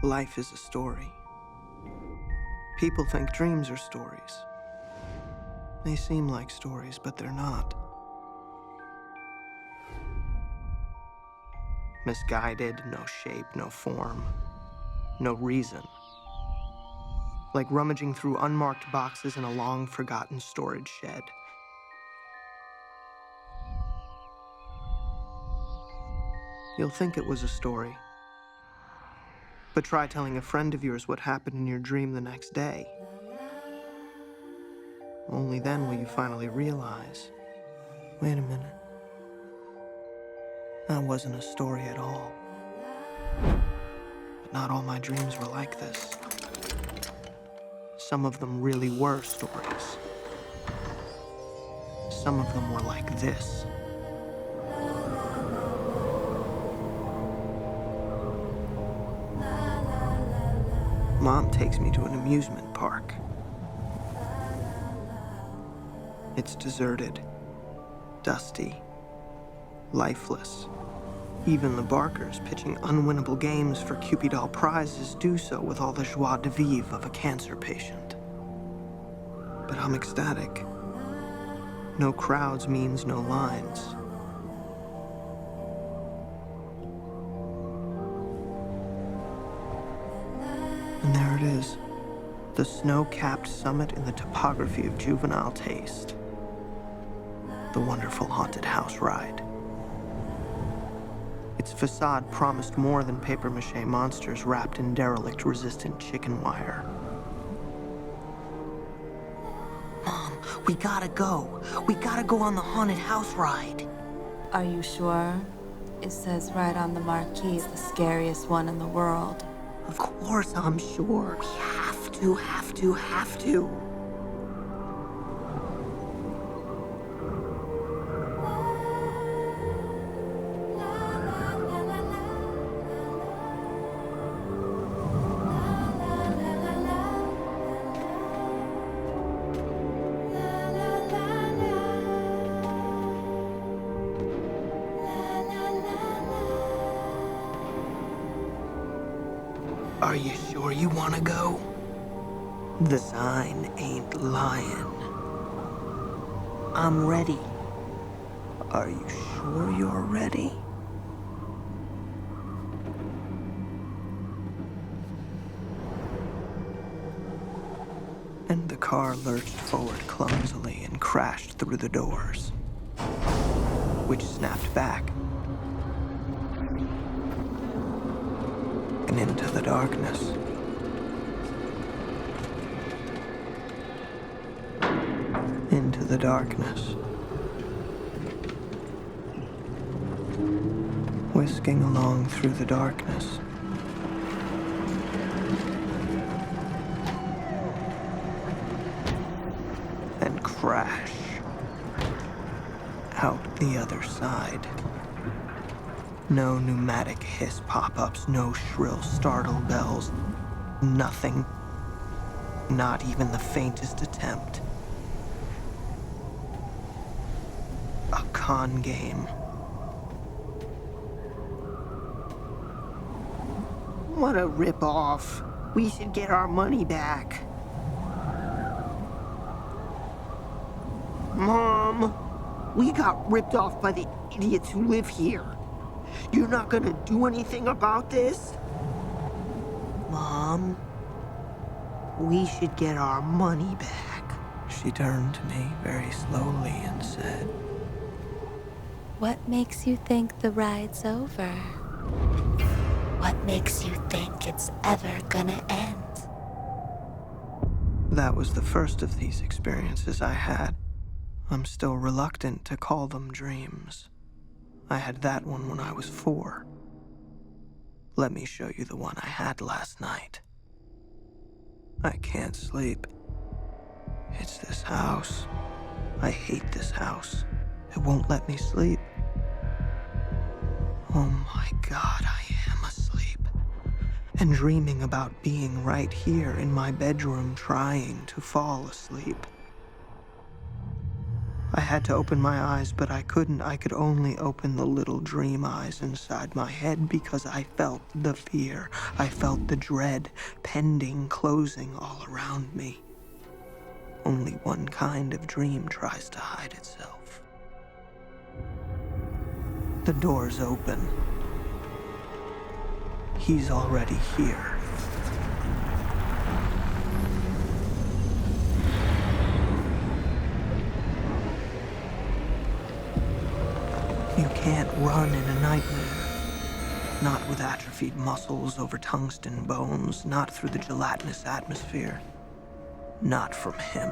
Life is a story. People think dreams are stories. They seem like stories, but they're not. Misguided, no shape, no form, no reason. Like rummaging through unmarked boxes in a long-forgotten storage shed. You'll think it was a story. But try telling a friend of yours what happened in your dream the next day. Only then will you finally realize, wait a minute, that wasn't a story at all. But not all my dreams were like this. Some of them really were stories. Some of them were like this. Mom takes me to an amusement park. It's deserted, dusty, lifeless. Even the barkers pitching unwinnable games for Cupid doll prizes do so with all the joie de vivre of a cancer patient. But I'm ecstatic. No crowds means no lines. And there it is, the snow-capped summit in the topography of juvenile taste. The wonderful haunted house ride. Its facade promised more than papier-mâché monsters wrapped in derelict-resistant chicken wire. Mom, we gotta go. We gotta go on the haunted house ride. Are you sure? It says right on the marquee it's the scariest one in the world. Of course I'm sure. We have to. Are you sure you want to go? The sign ain't lying. I'm ready. Are you sure you're ready? And the car lurched forward clumsily and crashed through the doors, which snapped back. And into the darkness. Into the darkness. Whisking along through the darkness. And crash out the other side. No pneumatic hiss pop-ups, no shrill startled bells, nothing. Not even the faintest attempt. A con game. What a rip-off. We should get our money back. Mom, we got ripped off by the idiots who live here. You're not gonna do anything about this? Mom, we should get our money back. She turned to me very slowly and said, What makes you think the ride's over? What makes you think it's ever gonna end? That was the first of these experiences I had. I'm still reluctant to call them dreams. I had that one when I was 4. Let me show you the one I had last night. I can't sleep. It's this house. I hate this house. It won't let me sleep. Oh my God, I am asleep. And dreaming about being right here in my bedroom trying to fall asleep. I had to open my eyes, but I couldn't. I could only open the little dream eyes inside my head because I felt the fear. I felt the dread pending, closing all around me. Only one kind of dream tries to hide itself. The door's open. He's already here. You can't run in a nightmare. Not with atrophied muscles over tungsten bones, not through the gelatinous atmosphere. Not from him.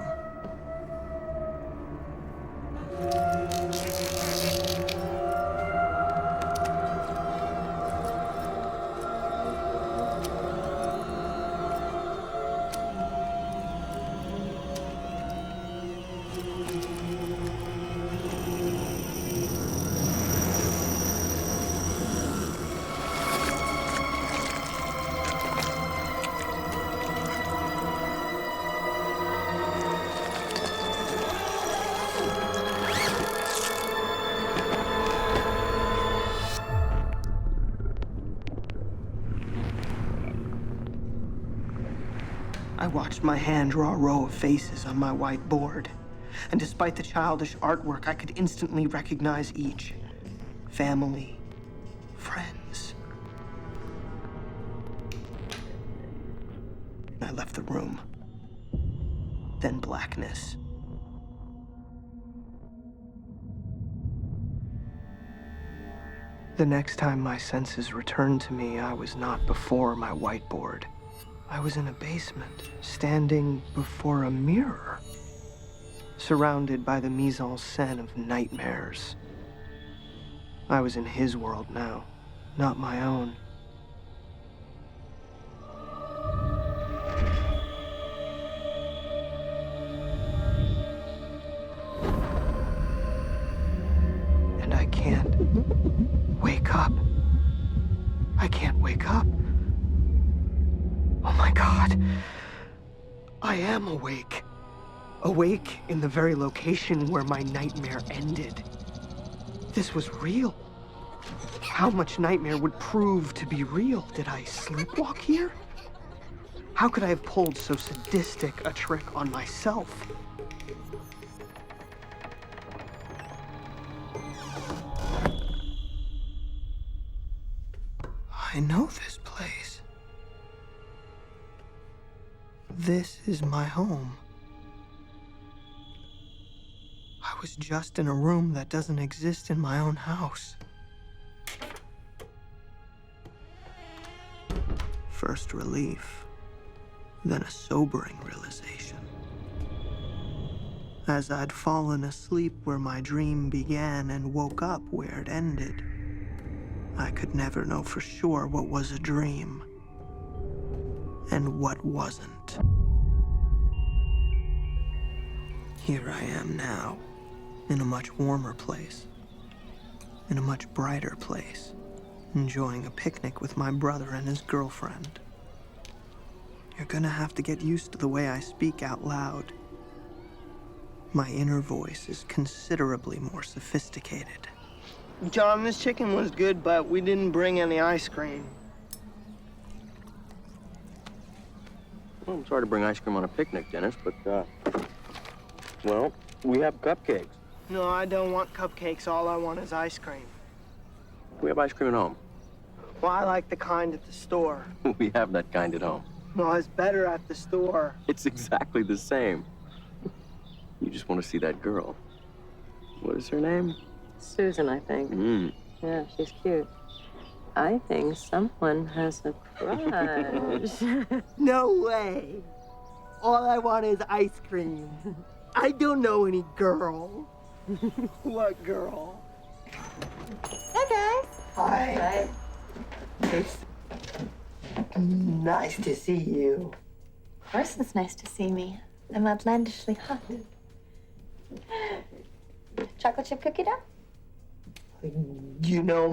I watched my hand draw a row of faces on my white board, and despite the childish artwork, I could instantly recognize each. Family, friends. I left the room. Then blackness. The next time my senses returned to me, I was not before my whiteboard. I was in a basement, standing before a mirror, surrounded by the mise-en-scène of nightmares. I was in his world now, not my own. And I can't wake up. I can't wake up. Oh my God. I am awake. Awake in the very location where my nightmare ended. This was real. How much nightmare would prove to be real? Did I sleepwalk here? How could I have pulled so sadistic a trick on myself? I know this place. This is my home. I was just in a room that doesn't exist in my own house. First relief, then a sobering realization. As I'd fallen asleep where my dream began and woke up where it ended, I could never know for sure what was a dream and what wasn't. Here I am now, in a much warmer place, in a much brighter place, enjoying a picnic with my brother and his girlfriend. You're gonna have to get used to the way I speak out loud. My inner voice is considerably more sophisticated. John, this chicken was good, but we didn't bring any ice cream. Well, I'm sorry to bring ice cream on a picnic, Dennis, but, well, we have cupcakes. No, I don't want cupcakes. All I want is ice cream. We have ice cream at home. Well, I like the kind at the store. We have that kind at home. No, it's better at the store. It's exactly the same. You just want to see that girl. What is her name? Susan, I think. Yeah, she's cute. I think someone has a crush. No way. All I want is ice cream. I don't know any girl. What girl? Hi, guys. Hi. It's nice to see you. Of course it's nice to see me. I'm outlandishly hot. Chocolate chip cookie dough? You know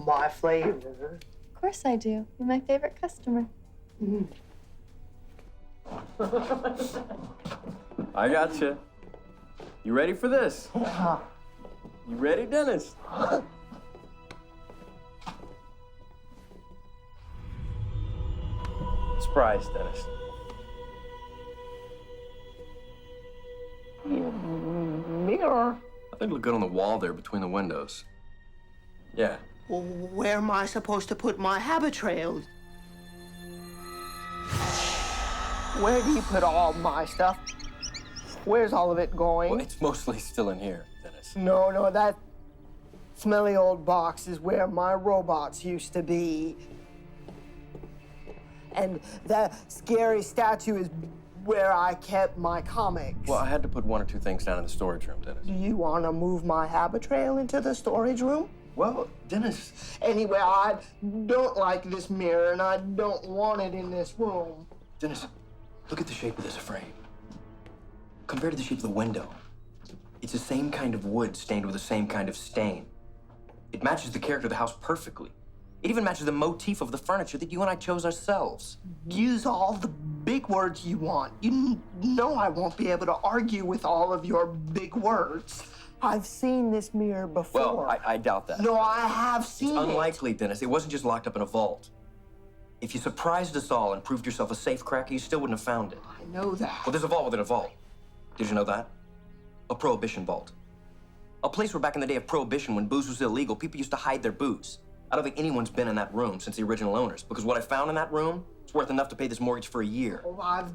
my flavor. Of course I do. You're my favorite customer. I gotcha. You ready for this? You ready, Dennis? Surprise, Dennis. Mirror? I think it'll look good on the wall there between the windows. Yeah. Well, where am I supposed to put my habit trails? Where do you put all my stuff? Where's all of it going? Well, it's mostly still in here, Dennis. No, that smelly old box is where my robots used to be. And that scary statue is where I kept my comics. Well, I had to put one or two things down in the storage room, Dennis. Do you want to move my habit trail into the storage room? Well, Dennis. Anyway, I don't like this mirror, and I don't want it in this room. Dennis, look at the shape of this frame. Compared to the shape of the window, it's the same kind of wood stained with the same kind of stain. It matches the character of the house perfectly. It even matches the motif of the furniture that you and I chose ourselves. Use all the big words you want. You know I won't be able to argue with all of your big words. I've seen this mirror before. Well, I doubt that. No, I have seen It's it. unlikely, Dennis. It wasn't just locked up in a vault. If you surprised us all and proved yourself a safe cracker, you still wouldn't have found it. I know that. Well, there's a vault within a vault. Did you know that? A prohibition vault. A place where back in the day of prohibition, when booze was illegal, people used to hide their booze. I don't think anyone's been in that room since the original owners, because what I found in that room is worth enough to pay this mortgage for a year. Oh, I've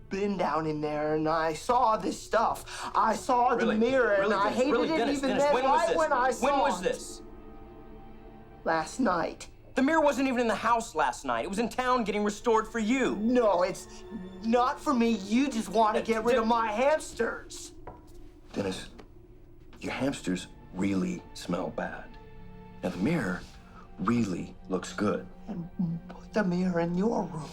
been down in there and I saw this stuff. I saw the mirror and I Dennis? hated Really, it Dennis, even Dennis, then, when was right this? when I saw When was it. this? Last night. The mirror wasn't even in the house last night. It was in town getting restored for you. No, it's not for me. You just want to get rid of my hamsters. Dennis, your hamsters really smell bad. Now, the mirror really looks good. And put the mirror in your room.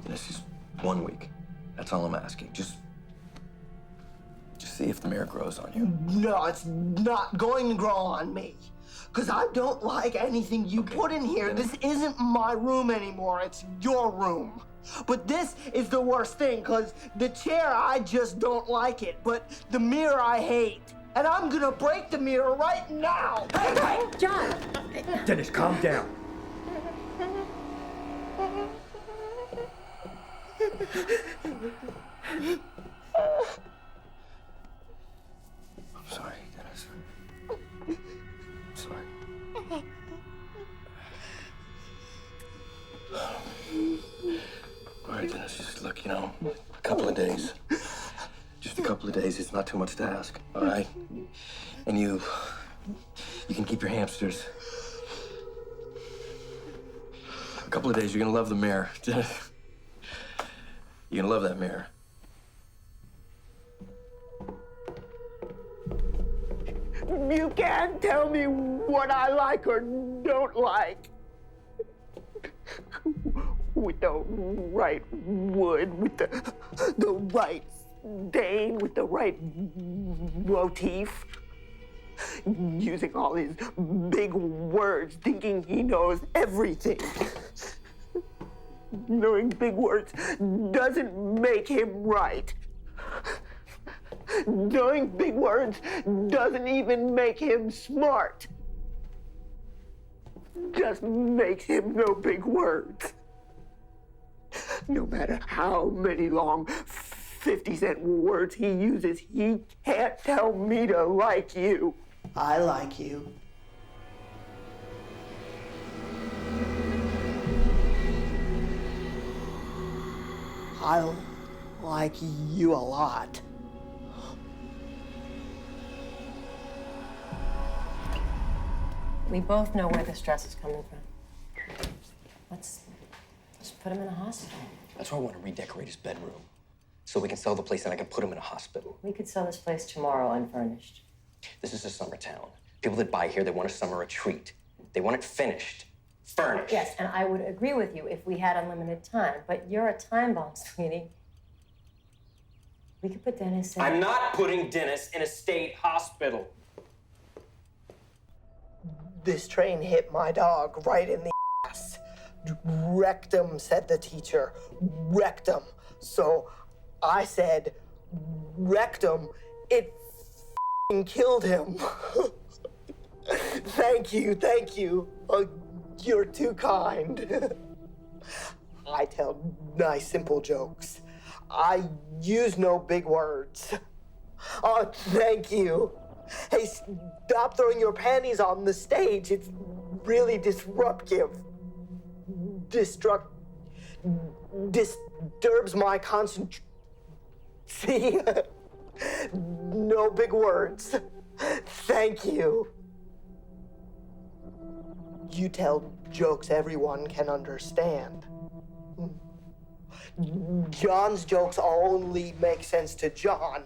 Dennis, just 1 week. That's all I'm asking. Just see if the mirror grows on you. No, it's not going to grow on me. Because I don't like anything you put in here. Dennis. This isn't my room anymore. It's your room. But this is the worst thing, because the chair, I just don't like it. But the mirror, I hate. And I'm going to break the mirror right now. Hey, John! Dennis, calm down. I'm sorry, Dennis. I'm sorry. All right, Dennis, just look, a couple of days. Just a couple of days, it's not too much to ask, all right? And you can keep your hamsters. A couple of days, you're gonna love the mirror. You're gonna love that mirror. You can't tell me what I like or don't like. With the right wood, with the right stain, with the right motif. Using all his big words, thinking he knows everything. Knowing big words doesn't make him right. Knowing big words doesn't even make him smart. Just makes him know big words. No matter how many long 50-cent words he uses, he can't tell me to like you. I like you. I like you a lot. We both know where the stress is coming from. Let's put him in a hospital. That's why I want to redecorate his bedroom. So we can sell the place and I can put him in a hospital. We could sell this place tomorrow unfurnished. This is a summer town. People that buy here, they want a summer retreat. They want it finished, furnished. Yes, and I would agree with you if we had unlimited time, but you're a time bomb, sweetie. We could put Dennis in. I'm not putting Dennis in a state hospital. This train hit my dog right in the ass. Rectum, said the teacher. Rectum. So I said rectum It f***ing killed him. Thank you. You're too kind. I tell nice, simple jokes. I use no big words. Oh, thank you. Hey, stop throwing your panties on the stage. It's really disruptive. Disturbs my concentration. See? No big words. Thank you. You tell jokes everyone can understand. John's jokes only make sense to John.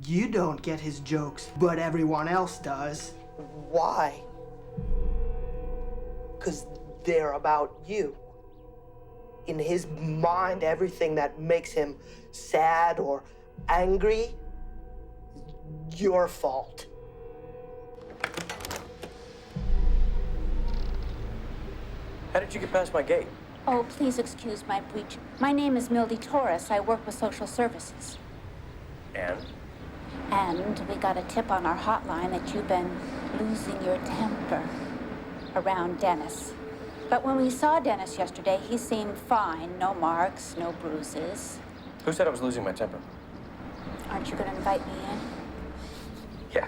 You don't get his jokes, but everyone else does. Why? 'Cause they're about you. In his mind, everything that makes him sad or angry, your fault. How did you get past my gate? Oh, please excuse my breach. My name is Mildy Torres. I work with social services. And? And we got a tip on our hotline that you've been losing your temper around Dennis. But when we saw Dennis yesterday, he seemed fine. No marks, no bruises. Who said I was losing my temper? Aren't you going to invite me in? Yeah.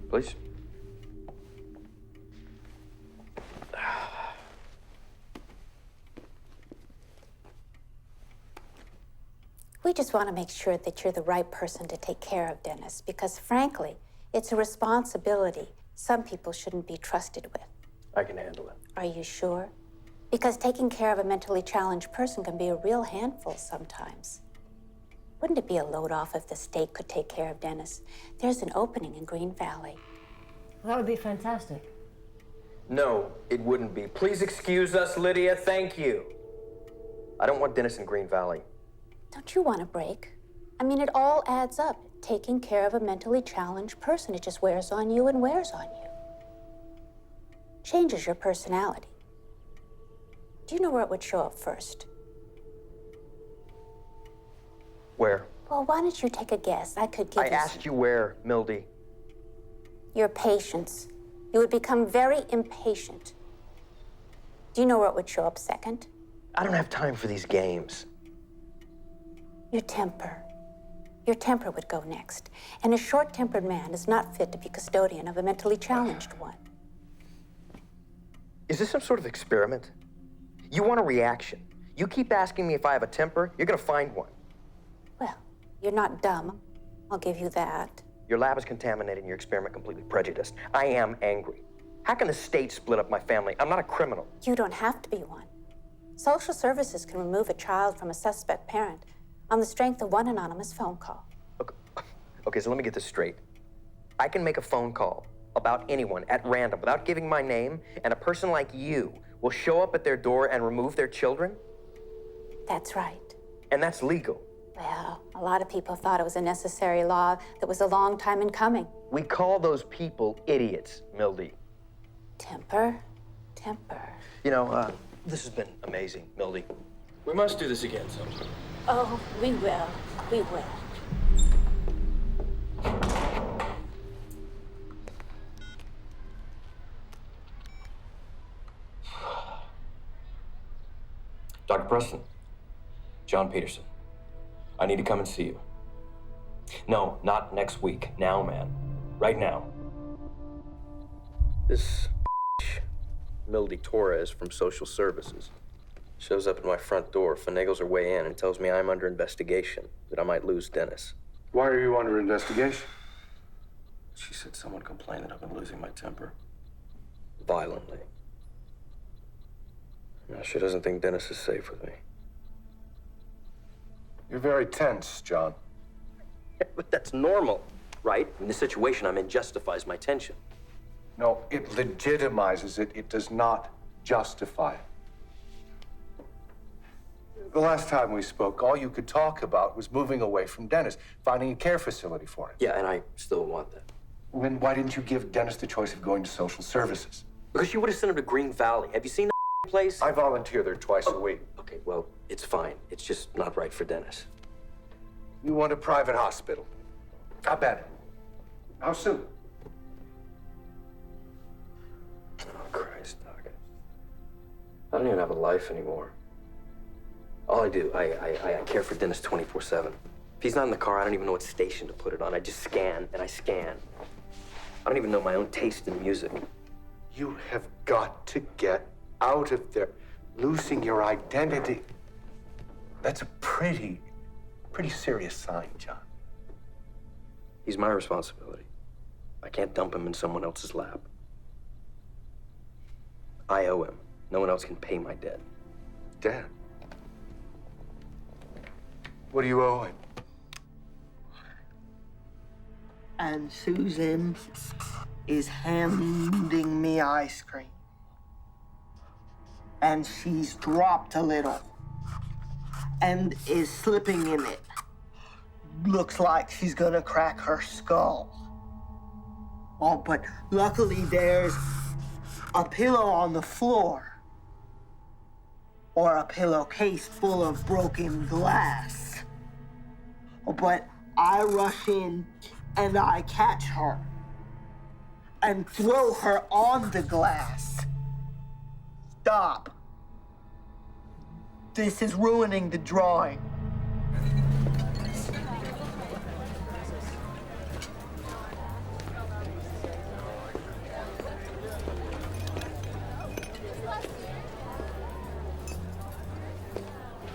Please. We just want to make sure that you're the right person to take care of Dennis, because frankly, it's a responsibility some people shouldn't be trusted with. I can handle it. Are you sure? Because taking care of a mentally challenged person can be a real handful sometimes. Wouldn't it be a load off if the state could take care of Dennis? There's an opening in Green Valley. That would be fantastic. No, it wouldn't be. Please excuse us, Lydia. Thank you. I don't want Dennis in Green Valley. Don't you want a break? I mean, it all adds up. Taking care of a mentally challenged person, it just wears on you and wears on you. Changes your personality. Do you know where it would show up first? Where? Well, why don't you take a guess? I could give I asked you where, Mildy. Your patience. You would become very impatient. Do you know where it would show up second? I don't have time for these games. Your temper. Your temper would go next. And a short-tempered man is not fit to be custodian of a mentally challenged one. Is this some sort of experiment? You want a reaction. You keep asking me if I have a temper, you're gonna find one. Well, you're not dumb. I'll give you that. Your lab is contaminated and your experiment completely prejudiced. I am angry. How can the state split up my family? I'm not a criminal. You don't have to be one. Social services can remove a child from a suspect parent on the strength of one anonymous phone call. Okay, so let me get this straight. I can make a phone call about anyone at random without giving my name, and a person like you will show up at their door and remove their children? That's right. And that's legal. Well, a lot of people thought it was a necessary law that was a long time in coming. We call those people idiots, Mildy. Temper. You know, this has been amazing, Mildy. We must do this again sometime. Oh, we will. We will. Dr. Preston, John Peterson, I need to come and see you. No, not next week. Now, man. Right now. This Mildy Torres from Social Services shows up at my front door, finagles her way in, and tells me I'm under investigation, that I might lose Dennis. Why are you under investigation? She said someone complained that I've been losing my temper. Violently. Now, she doesn't think Dennis is safe with me. You're very tense, John. But that's normal, right? In the situation I'm in justifies my tension. No, it legitimizes it. It does not justify it. The last time we spoke, all you could talk about was moving away from Dennis, finding a care facility for him. Yeah, and I still want that. Then why didn't you give Dennis the choice of going to social services? Because you would have sent him to Green Valley. Have you seen that place? I volunteer there twice a week. Okay, well, It's fine. It's just not right for Dennis. You want a private hospital? How bad? How soon? Oh, Christ, Doc. I don't even have a life anymore. All I do, I care for Dennis 24/7. If he's not in the car, I don't even know what station to put it on. I just scan and I scan. I don't even know my own taste in music. You have got to get out of there. Losing your identity. That's a pretty serious sign, John. He's my responsibility. I can't dump him in someone else's lap. I owe him. No one else can pay my debt. Dad. What do you owe him? And Susan is handing me ice cream. And she's dropped a little and is slipping in it. Looks like she's gonna crack her skull. Oh, but luckily there's a pillow on the floor. Or a pillowcase full of broken glass. Oh, but I rush in and I catch her and throw her on the glass. Stop. This is ruining the drawing.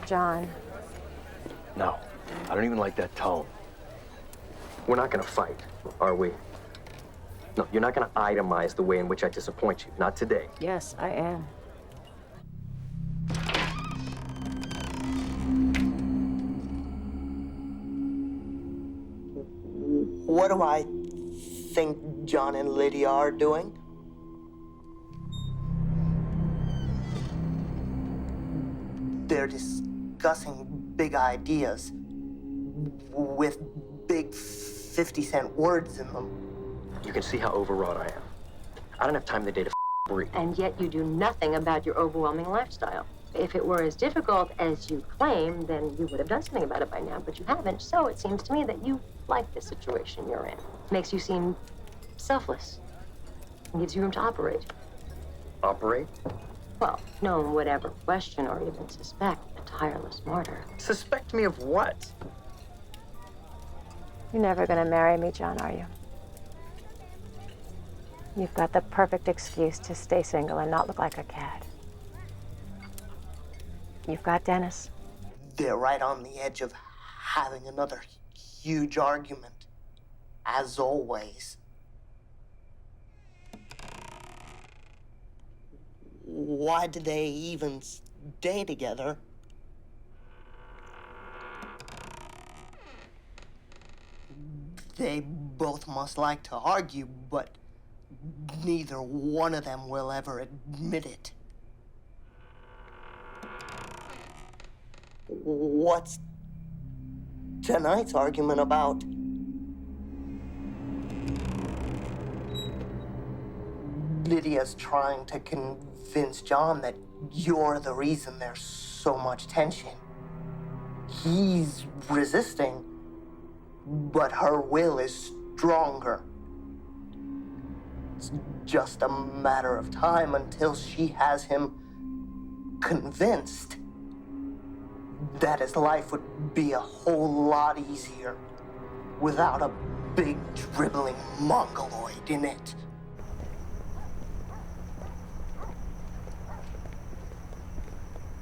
John. No, I don't even like that tone. We're not gonna fight, are we? No, you're not gonna itemize the way in which I disappoint you. Not today. Yes, I am. What do I think John and Lydia are doing? They're discussing big ideas with big 50-cent words in them. You can see how overwrought I am. I don't have time today to breathe. And yet you do nothing about your overwhelming lifestyle. If it were as difficult as you claim, then you would have done something about it by now, but you haven't. So it seems to me that you like the situation you're in. Makes you seem selfless. And gives you room to operate. Operate? Well, no one would ever question or even suspect a tireless martyr. Suspect me of what? You're never gonna marry me, John, are you? You've got the perfect excuse to stay single and not look like a cad. You've got Dennis. They're right on the edge of having another huge argument, as always. Why do they even stay together? They both must like to argue, but neither one of them will ever admit it. What's tonight's argument about? Lydia's trying to convince John that you're the reason there's so much tension. He's resisting, but her will is stronger. It's just a matter of time until she has him convinced that his life would be a whole lot easier without a big dribbling mongoloid in it.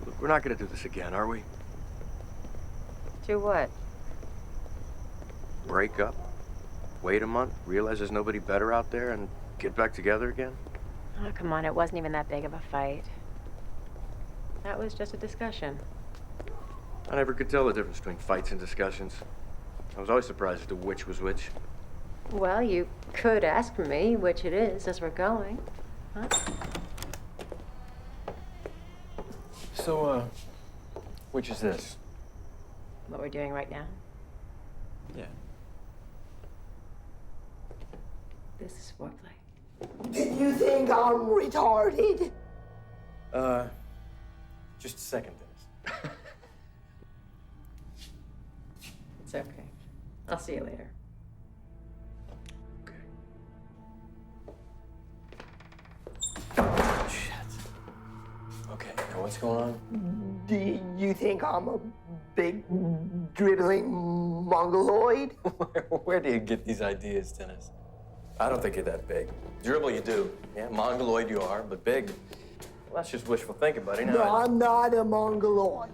Look, we're not gonna do this again, are we? Do what? Break up, wait a month, realize there's nobody better out there, and get back together again? Oh, come on, it wasn't even that big of a fight. That was just a discussion. I never could tell the difference between fights and discussions. I was always surprised as to which was which. Well, you could ask me which it is as we're going. Huh? So, which is this? What we're doing right now? Yeah. This is foreplay. Did you think I'm retarded? Just a second, Dennis. It's okay. I'll see you later. Shit. Okay, now what's going on? Do you think I'm a big, dribbling mongoloid? Where do you get these ideas, Dennis? I don't think you're that big. Dribble you do. Yeah, mongoloid you are, but big, well, that's just wishful thinking, buddy. No, I'm not a mongoloid.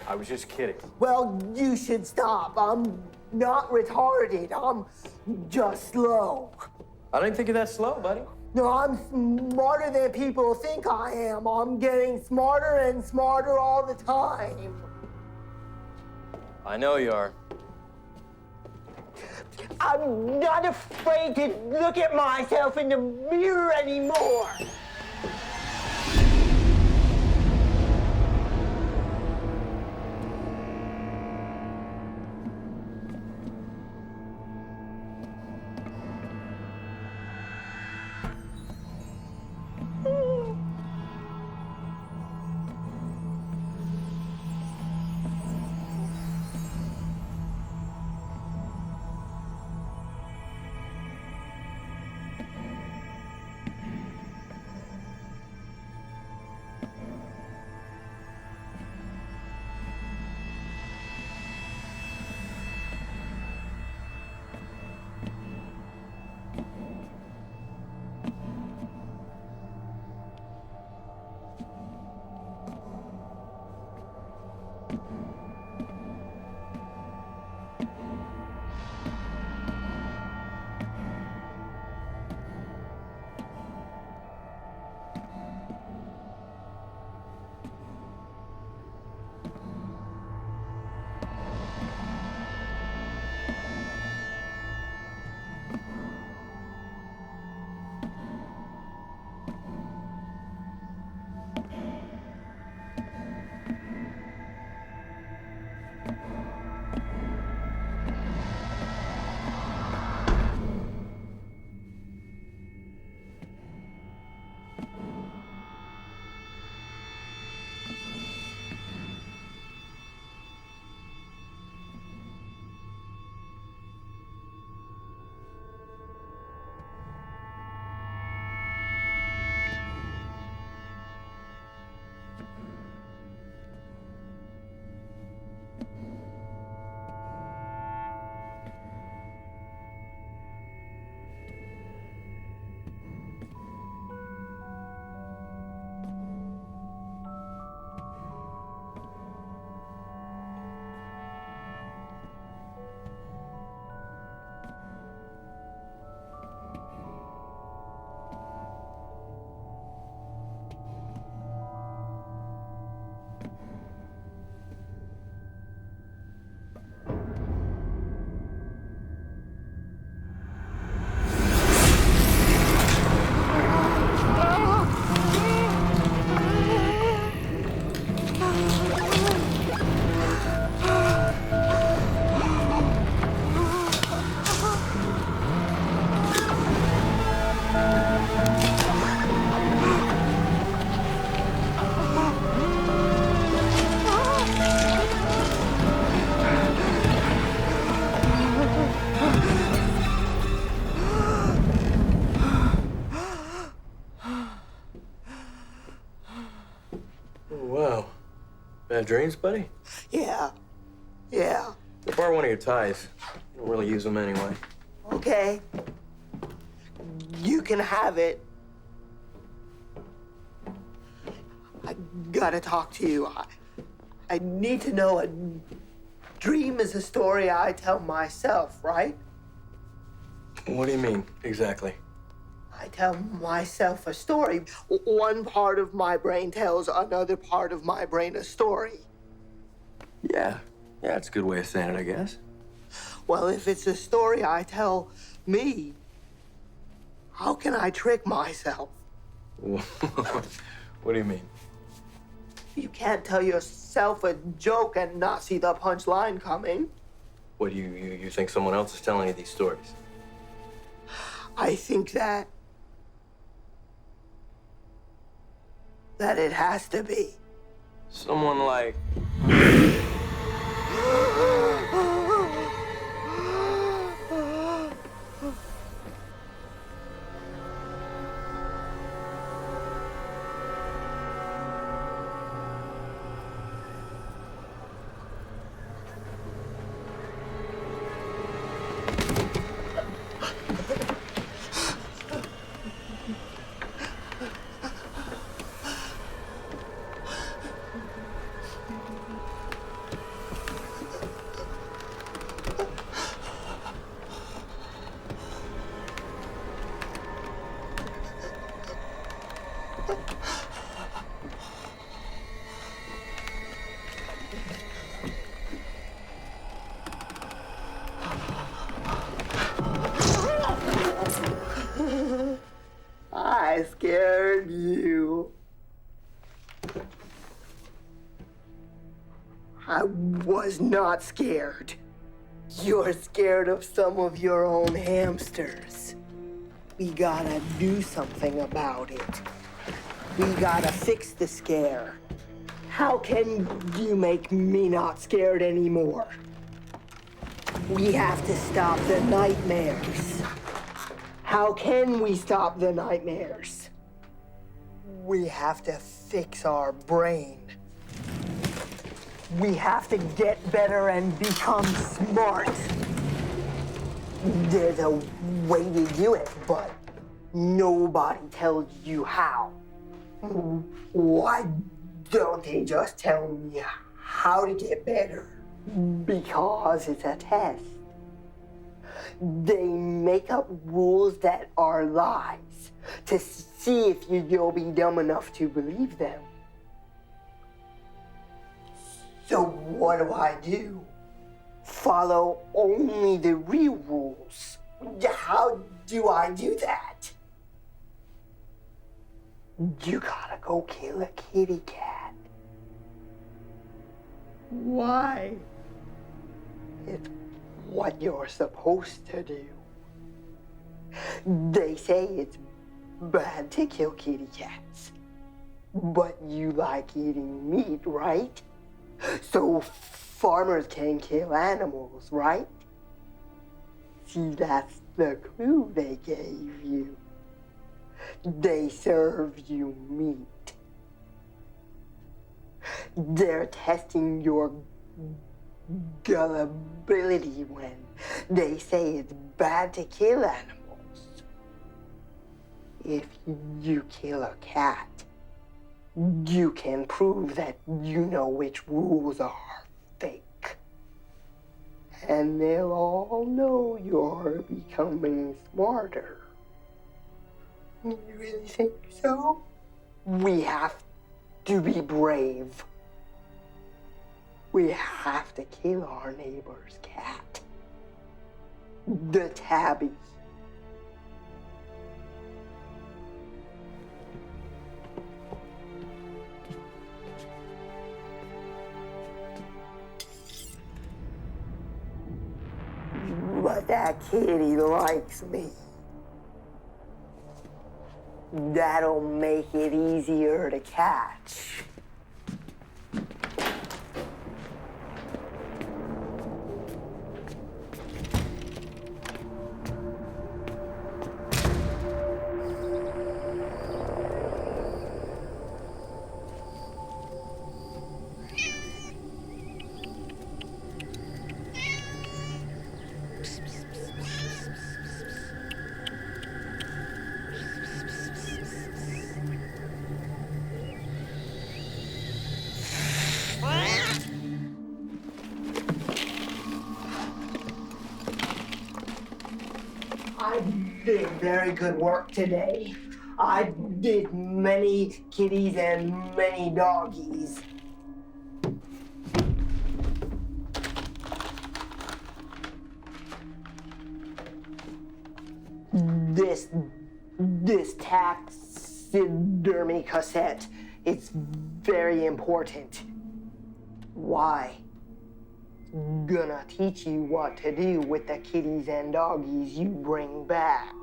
I was just kidding. Well, you should stop. I'm not retarded. I'm just slow. I don't think you're that slow, buddy. No, I'm smarter than people think I am. I'm getting smarter and smarter all the time. I know you are. I'm not afraid to look at myself in the mirror anymore. Bad dreams, buddy? Yeah. Borrow one of your ties. You don't really use them anyway. Okay. You can have it. I gotta talk to you. I need to know a dream is a story I tell myself, right? What do you mean, exactly? I tell myself a story. One part of my brain tells another part of my brain a story. Yeah, that's a good way of saying it, I guess. Well, if it's a story I tell me, how can I trick myself? What do you mean? You can't tell yourself a joke and not see the punchline coming. What, you think someone else is telling you these stories? I think that it has to be. Someone like... was not scared. You're scared of some of your own hamsters. We gotta do something about it. We gotta fix the scare. How can you make me not scared anymore? We have to stop the nightmares. How can we stop the nightmares? We have to fix our brain. We have to get better and become smart. There's a way to do it, but nobody tells you how. Why don't they just tell me how to get better? Because it's a test. They make up rules that are lies to see if you'll be dumb enough to believe them. So what do? Follow only the real rules. How do I do that? You gotta go kill a kitty cat. Why? It's what you're supposed to do. They say it's bad to kill kitty cats, but you like eating meat, right? So farmers can kill animals, right? See, that's the clue they gave you. They serve you meat. They're testing your gullibility when they say it's bad to kill animals. If you kill a cat, you can prove that you know which rules are fake. And they'll all know you're becoming smarter. You really think so? We have to be brave. We have to kill our neighbor's cat. The tabby. But that kitty likes me. That'll make it easier to catch. I did very good work today. I did many kitties and many doggies. This taxidermy cassette, it's very important. Why? Gonna teach you what to do with the kitties and doggies you bring back.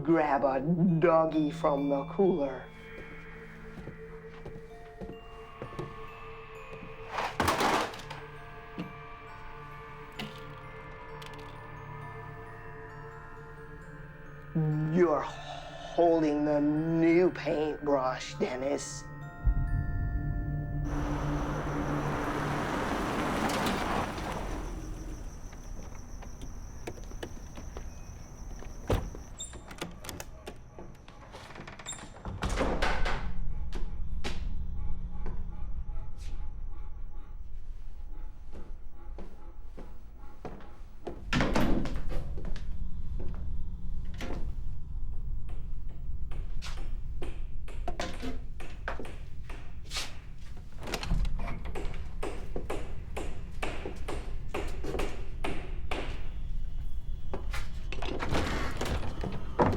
Grab a doggie from the cooler. You're holding the new paintbrush, Dennis.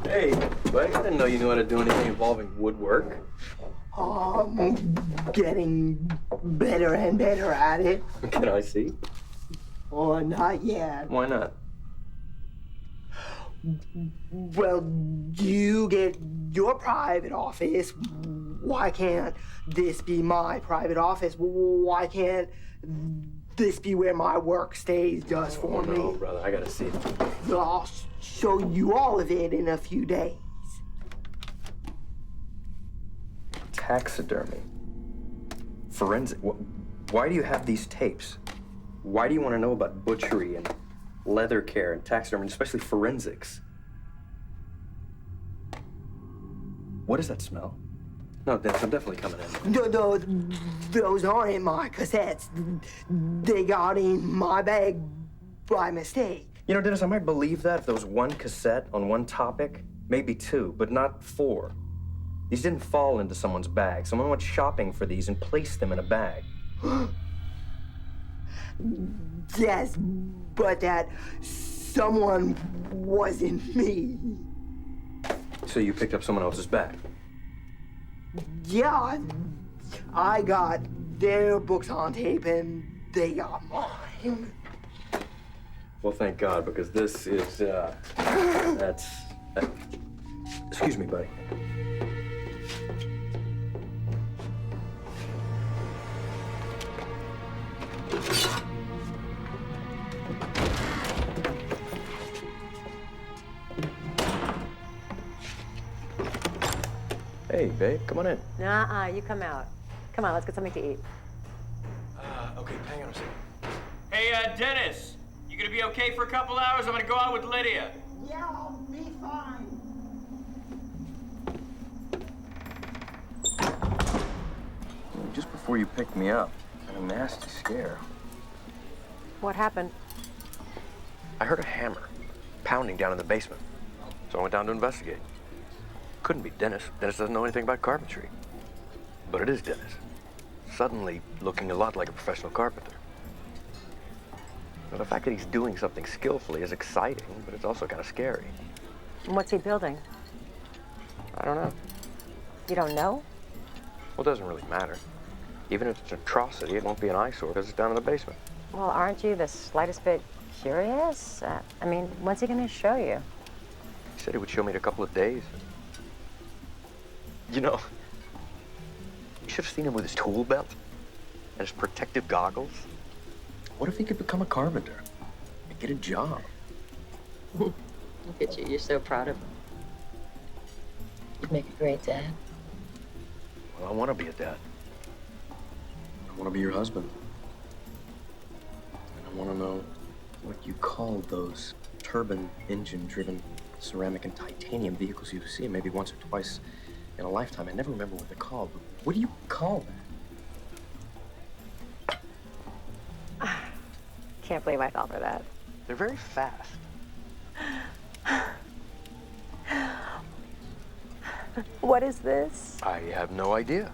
Hey, buddy, I didn't know you knew how to do anything involving woodwork. I'm getting better and better at it. Can I see? Oh, not yet. Why not? Well, you get your private office. Why can't this be my private office? Why can't this be where my work stays just for me? No, brother, I gotta see it. I'll show you all of it in a few days. Taxidermy. Forensic. Why do you have these tapes? Why do you want to know about butchery and leather care and taxidermy, especially forensics? What does that smell? No, Dennis, I'm definitely coming in. No, those aren't my cassettes. They got in my bag by mistake. You know, Dennis, I might believe that if there was one cassette on one topic, maybe two, but not four. These didn't fall into someone's bag. Someone went shopping for these and placed them in a bag. Yes, but that someone wasn't me. So you picked up someone else's bag? Yeah, I got their books on tape and they got mine. Well, thank God, because this is, that's... excuse me, buddy. Hey, babe, come on in. Nuh-uh, you come out. Come on, let's get something to eat. Okay, hang on a second. Hey, Dennis, you gonna be okay for a couple hours? I'm gonna go out with Lydia. Yeah, I'll be fine. Just before you picked me up, I had a nasty scare. What happened? I heard a hammer pounding down in the basement, so I went down to investigate. Couldn't be Dennis. Dennis doesn't know anything about carpentry. But it is Dennis. Suddenly looking a lot like a professional carpenter. Now, the fact that he's doing something skillfully is exciting, but it's also kind of scary. And what's he building? I don't know. You don't know? Well, it doesn't really matter. Even if it's an atrocity, it won't be an eyesore because it's down in the basement. Well, aren't you the slightest bit curious? I mean, when's he gonna show you? He said he would show me in a couple of days. You know, you should have seen him with his tool belt and his protective goggles. What if he could become a carpenter and get a job? Look at you, you're so proud of him. You'd make a great dad. Well, I want to be a dad. I want to be your husband. And I want to know what you call those turbine engine-driven ceramic and titanium vehicles you see maybe once or twice in a lifetime. I never remember what they're called, but what do you call that? Can't believe I thought for that. They're very fast. What is this? I have no idea.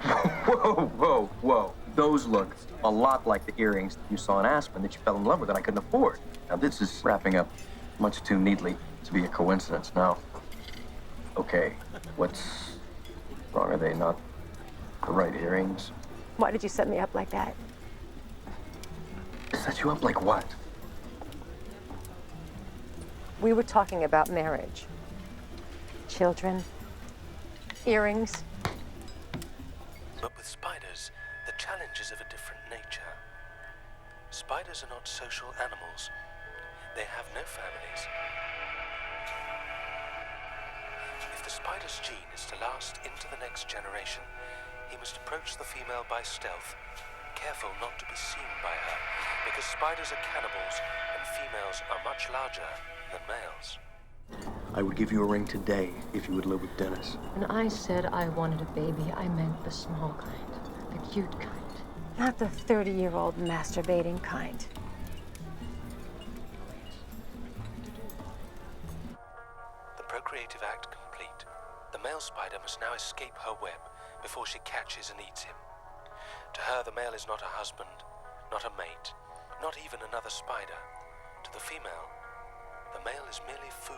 Whoa. Those look a lot like the earrings you saw in Aspen that you fell in love with and I couldn't afford. Now, this is wrapping up much too neatly to be a coincidence. Now, okay, what's wrong? Are they not the right earrings? Why did you set me up like that? Set you up like what? We were talking about marriage. Children. Earrings. But with spiders, the challenge is of a different nature. Spiders are not social animals. They have no families. If the spider's gene is to last into the next generation, he must approach the female by stealth, careful not to be seen by her, because spiders are cannibals and females are much larger than males. I would give you a ring today if you would live with Dennis. When I said I wanted a baby, I meant the small kind, the cute kind. Not the 30-year-old masturbating kind. The procreative act complete, the male spider must now escape her web before she catches and eats him. To her, the male is not a husband, not a mate, not even another spider. To the female, the male is merely food.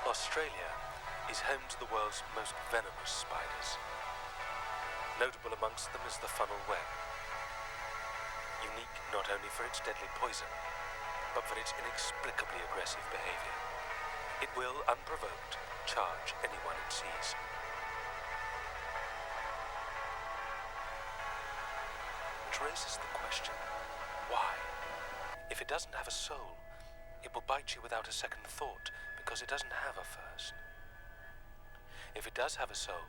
Australia is home to the world's most venomous spiders. Notable amongst them is the funnel web, unique not only for its deadly poison, but for its inexplicably aggressive behavior. It will, unprovoked, charge anyone it sees. Which raises the question, why? If it doesn't have a soul, it will bite you without a second thought because it doesn't have a first. If it does have a soul,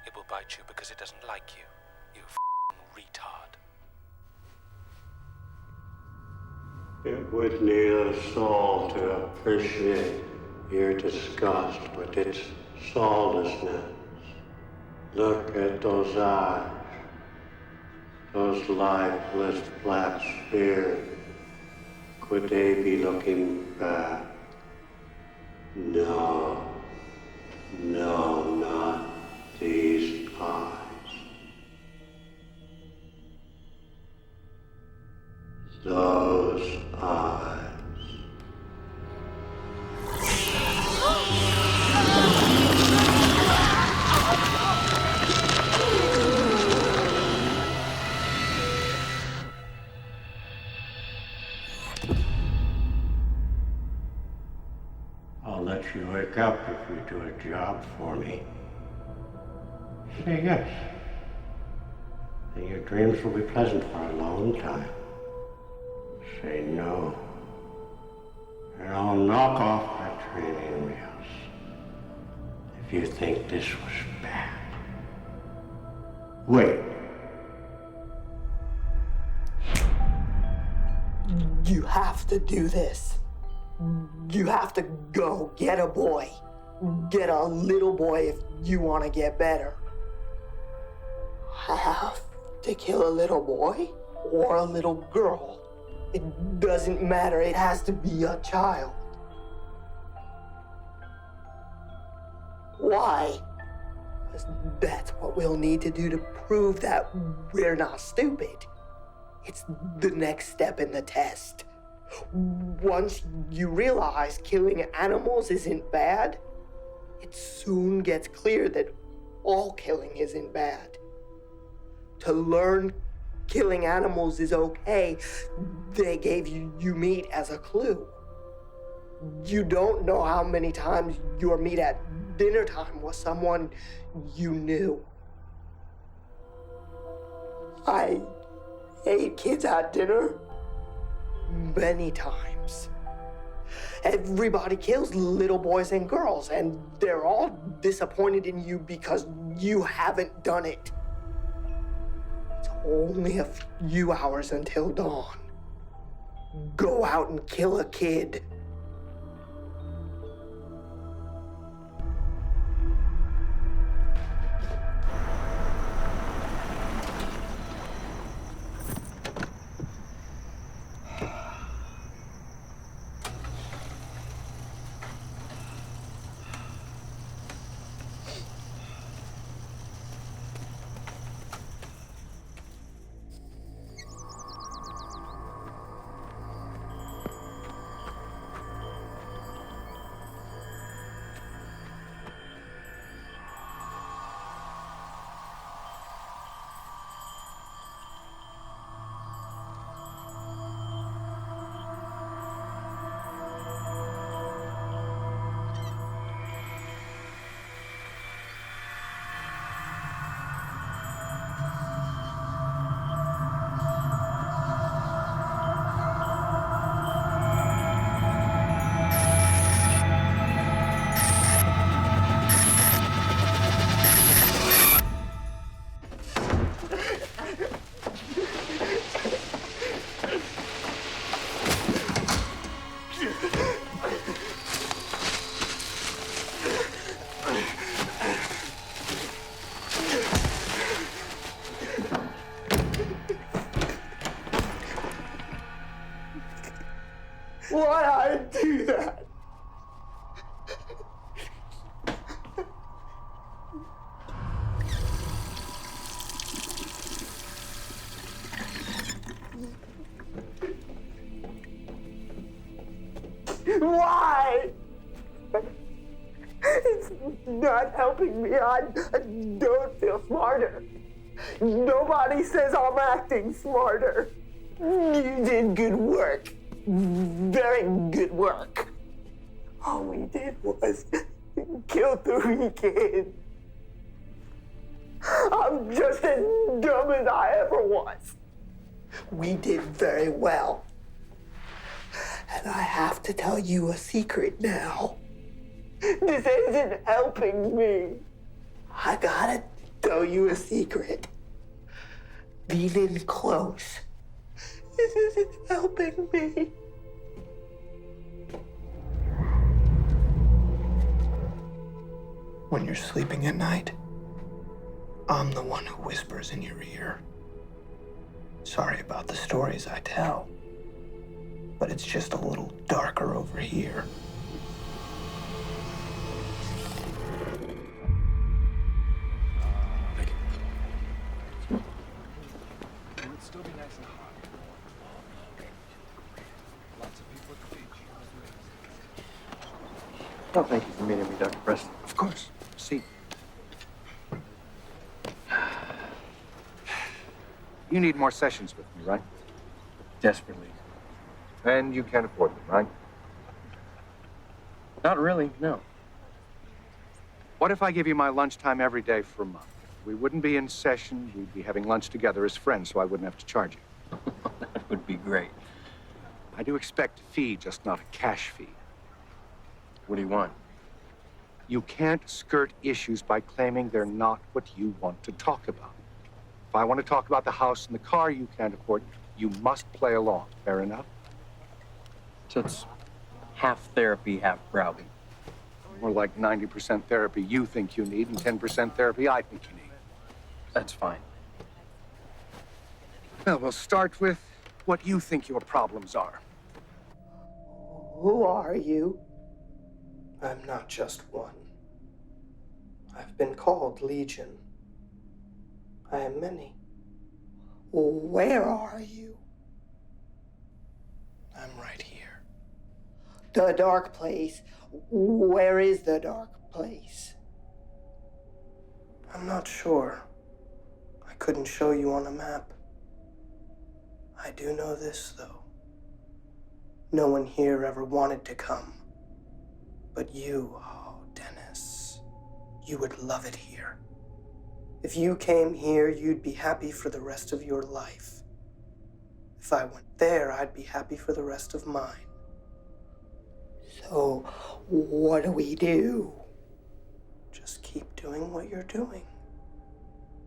it will bite you because it doesn't like you, you f***ing retard. It would need a soul to appreciate your disgust with its soullessness. Look at those eyes, those lifeless black spheres. Could they be looking back? No, not these eyes. Those eyes. I'll let you wake up if you do a job for me. Say yes. And your dreams will be pleasant for a long time. Say no. And I'll knock off my training wheels if you think this was bad. Wait. You have to do this. You have to go get a boy. Get a little boy if you want to get better. Have to kill a little boy or a little girl. It doesn't matter. It has to be a child. Why? Because that's what we'll need to do to prove that we're not stupid. It's the next step in the test. Once you realize killing animals isn't bad, it soon gets clear that all killing isn't bad. To learn killing animals is okay, they gave you meat as a clue. You don't know how many times your meat at dinner time was someone you knew. I ate kids at dinner many times. Everybody kills little boys and girls, and they're all disappointed in you because you haven't done it. It's only a few hours until dawn. Go out and kill a kid. Why'd I do that? Why? It's not helping me. I don't feel smarter. Nobody says I'm acting smarter. You did good work. Very good work. All we did was kill 3 kids. I'm just as dumb as I ever was. We did very well. And I have to tell you a secret now. This isn't helping me. I gotta tell you a secret. Lean in close. This isn't helping me. When you're sleeping at night, I'm the one who whispers in your ear. Sorry about the stories I tell, but it's just a little darker over here. Still be nice and hot. Lots of people at the beach. Well, thank you for meeting me, Dr. Preston. Of course. See. You need more sessions with me, right? Desperately. And you can't afford them, right? Not really, no. What if I give you my lunchtime every day for a month? We wouldn't be in session. We'd be having lunch together as friends, so I wouldn't have to charge you. That would be great. I do expect a fee, just not a cash fee. What do you want? You can't skirt issues by claiming they're not what you want to talk about. If I want to talk about the house and the car you can't afford, you must play along. Fair enough? So it's half therapy, half browbeat. More like 90% therapy you think you need and 10% therapy I think you need. That's fine. Well, we'll start with what you think your problems are. Who are you? I'm not just one. I've been called Legion. I am many. Where are you? I'm right here. The dark place. Where is the dark place? I'm not sure. I couldn't show you on a map. I do know this, though. No one here ever wanted to come. But you, oh, Dennis, you would love it here. If you came here, you'd be happy for the rest of your life. If I went there, I'd be happy for the rest of mine. So, what do we do? Just keep doing what you're doing.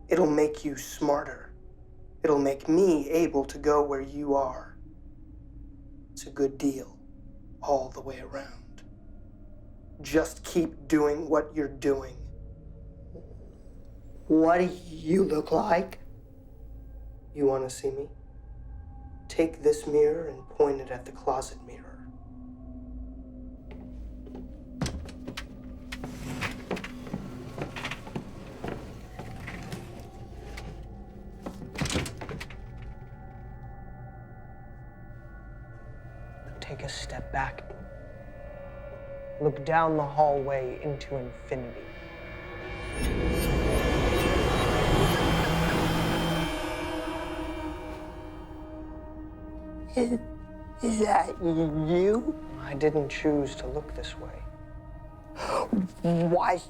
It'll make you smarter. It'll make me able to go where you are. It's a good deal, all the way around. Just keep doing what you're doing. What do you look like? You want to see me? Take this mirror and point it at the closet mirror. Take a step back. Look down the hallway into infinity. Is that you? I didn't choose to look this way. Why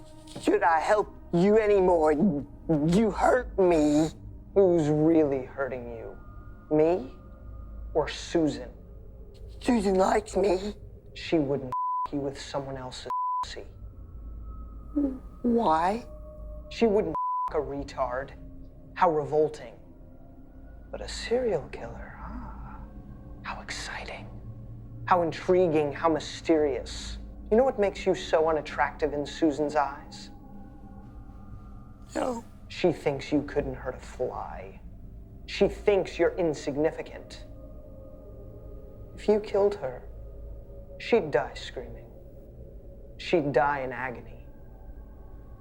should I help you anymore? You hurt me. Who's really hurting you? Me or Susan? Susan likes me. She wouldn't you with someone else's see. Why? She wouldn't a retard. How revolting. But a serial killer, how exciting. How intriguing, how mysterious. You know what makes you so unattractive in Susan's eyes? No. She thinks you couldn't hurt a fly. She thinks you're insignificant. If you killed her, she'd die screaming. She'd die in agony.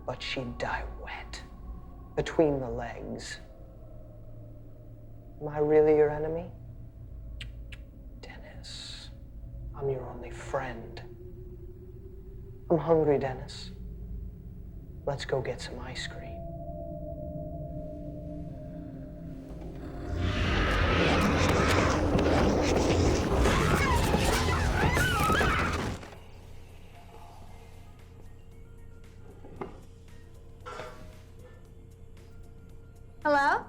But she'd die wet, between the legs. Am I really your enemy? Dennis, I'm your only friend. I'm hungry, Dennis. Let's go get some ice cream. Hello?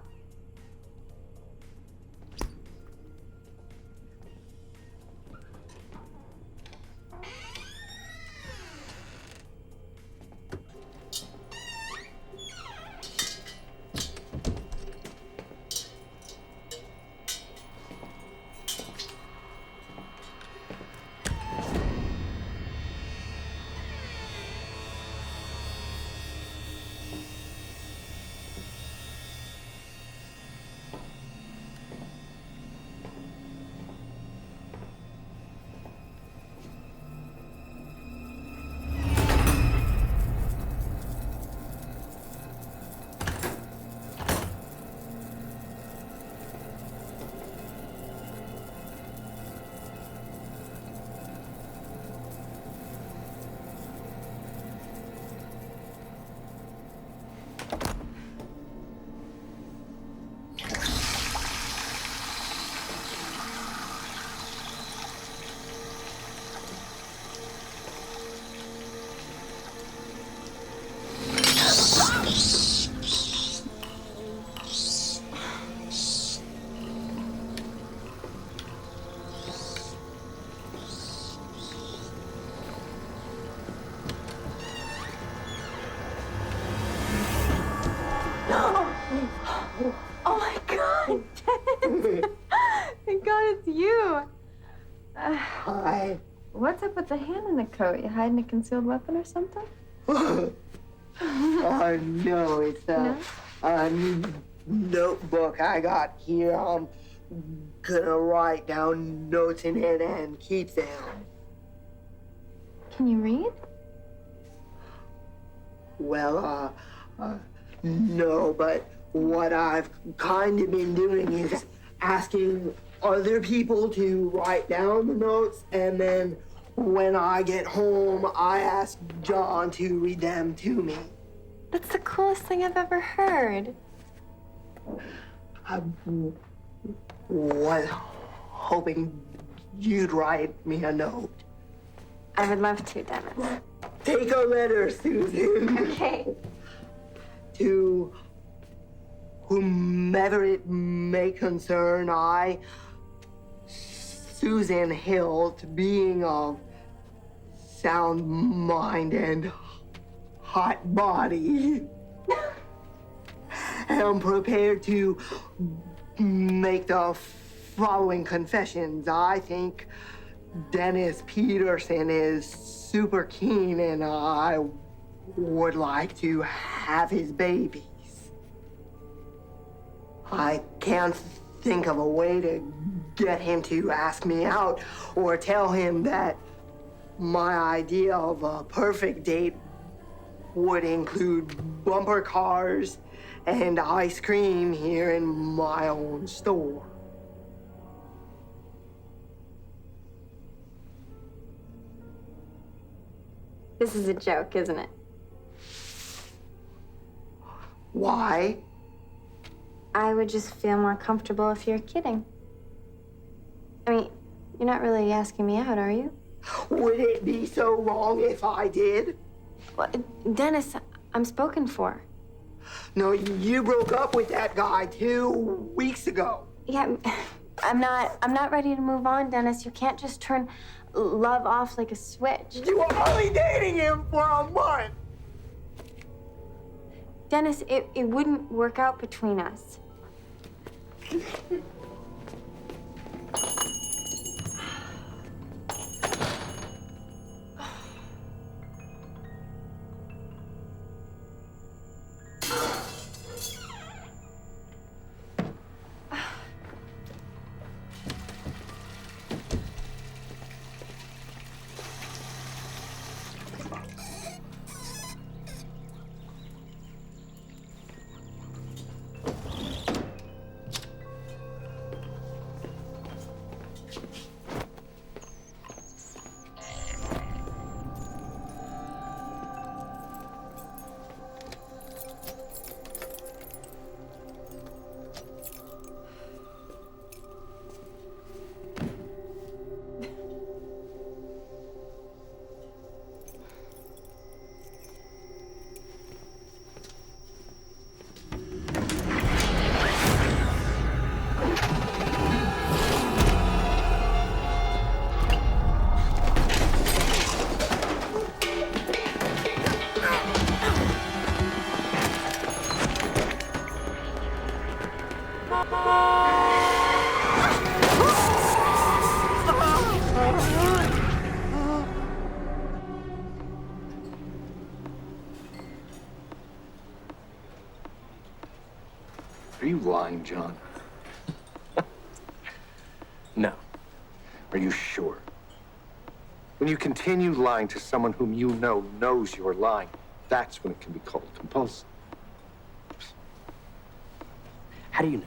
Oh my God, Dennis! Thank God it's you. Hi. What's up with the hand in the coat? You hiding a concealed weapon or something? Oh, no, it's a notebook I got here. I'm gonna write down notes in it and keep them. Can you read? Well, no, but what I've kind of been doing is asking other people to write down the notes, and then when I get home, I ask John to read them to me. That's the coolest thing I've ever heard. I was hoping you'd write me a note. I would love to, Dennis. Take a letter, Susan. Okay. To whomever it may concern, I, Susan Hilt, being of sound mind and hot body, am prepared to make the following confessions. I think Dennis Peterson is super keen, and I would like to have his babies. I can't think of a way to get him to ask me out or tell him that my idea of a perfect date would include bumper cars and ice cream here in my own store. This is a joke, isn't it? Why? I would just feel more comfortable if you're kidding. I mean, you're not really asking me out, are you? Would it be so wrong if I did? Well, Dennis, I'm spoken for. No, you broke up with that guy 2 weeks ago. Yeah, I'm not ready to move on, Dennis. You can't just turn love off like a switch. You were only dating him for a month. Dennis, it wouldn't work out between us. Are you lying, John? No. Are you sure? When you continue lying to someone whom you know knows you're lying, that's when it can be called compulsive. How do you know?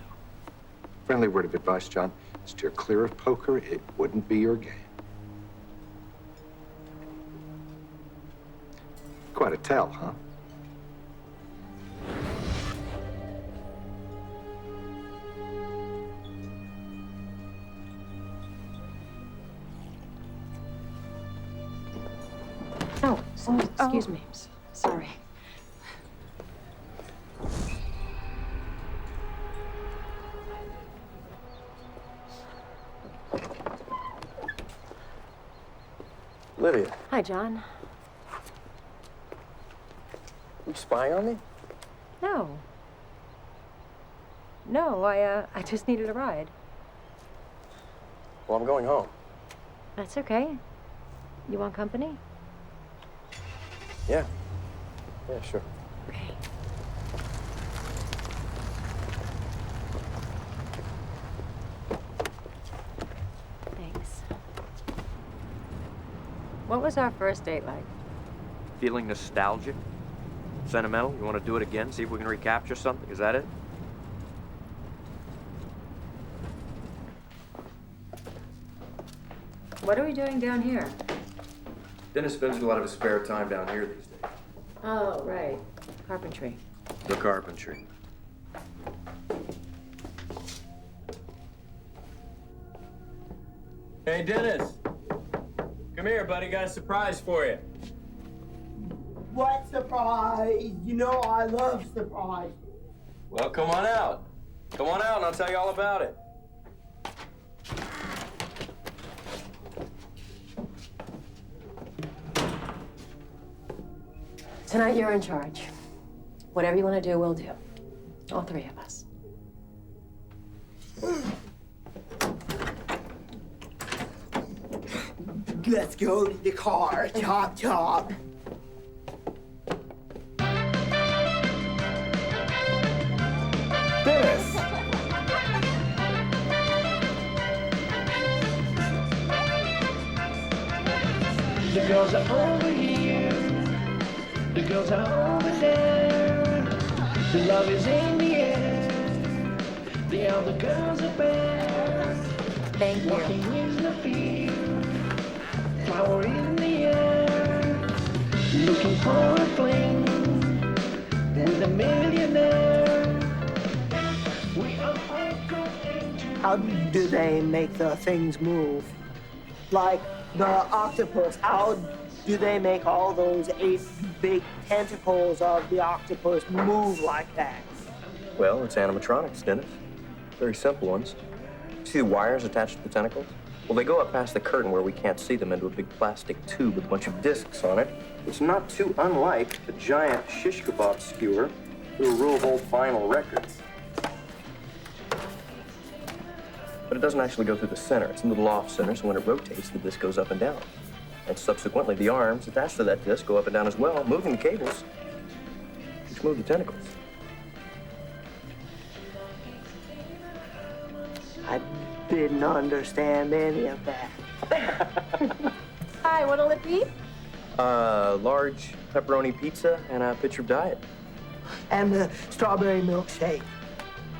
Friendly word of advice, John. Steer clear of poker. It wouldn't be your game. Quite a tell, huh? Oh, excuse me. Sorry. Lydia, Hi, John. you spying on me? No. No, I just needed a ride. Well, I'm going home. That's okay. You want company? Yeah. Yeah, sure. Great. Thanks. What was our first date like? Feeling nostalgic? Sentimental? You want to do it again? See if we can recapture something? Is that it? What are we doing down here? Dennis spends a lot of his spare time down here these days. Oh, right. Carpentry. The carpentry. Hey, Dennis. Come here, buddy. Got a surprise for you. What surprise? You know I love surprise. Well, come on out. Come on out and I'll tell you all about it. Tonight you're in charge. Whatever you want to do, we'll do. All three of us. Let's go to the car. Chop, chop. Dennis! The girls are over here, the girls are over there. The love is in the air, the other girls are bare. Thank you. Walking in the field, flower in the air, looking for a fling with a millionaire. We are all going to. How do they make the things move? Like the octopus, how do they make all those 8 big tentacles of the octopus move like that? Well, it's animatronics, Dennis. Very simple ones. See the wires attached to the tentacles? Well, they go up past the curtain where we can't see them into a big plastic tube with a bunch of discs on it. It's not too unlike a giant shish kebab skewer through a row of old vinyl records. But it doesn't actually go through the center. It's in the little off center, so when it rotates, the disc goes up and down. And subsequently, the arms attached to that disc go up and down as well, moving the cables, which move the tentacles. I didn't understand any of that. Hi, what'll it be? Large pepperoni pizza and a pitcher of diet. And the strawberry milkshake.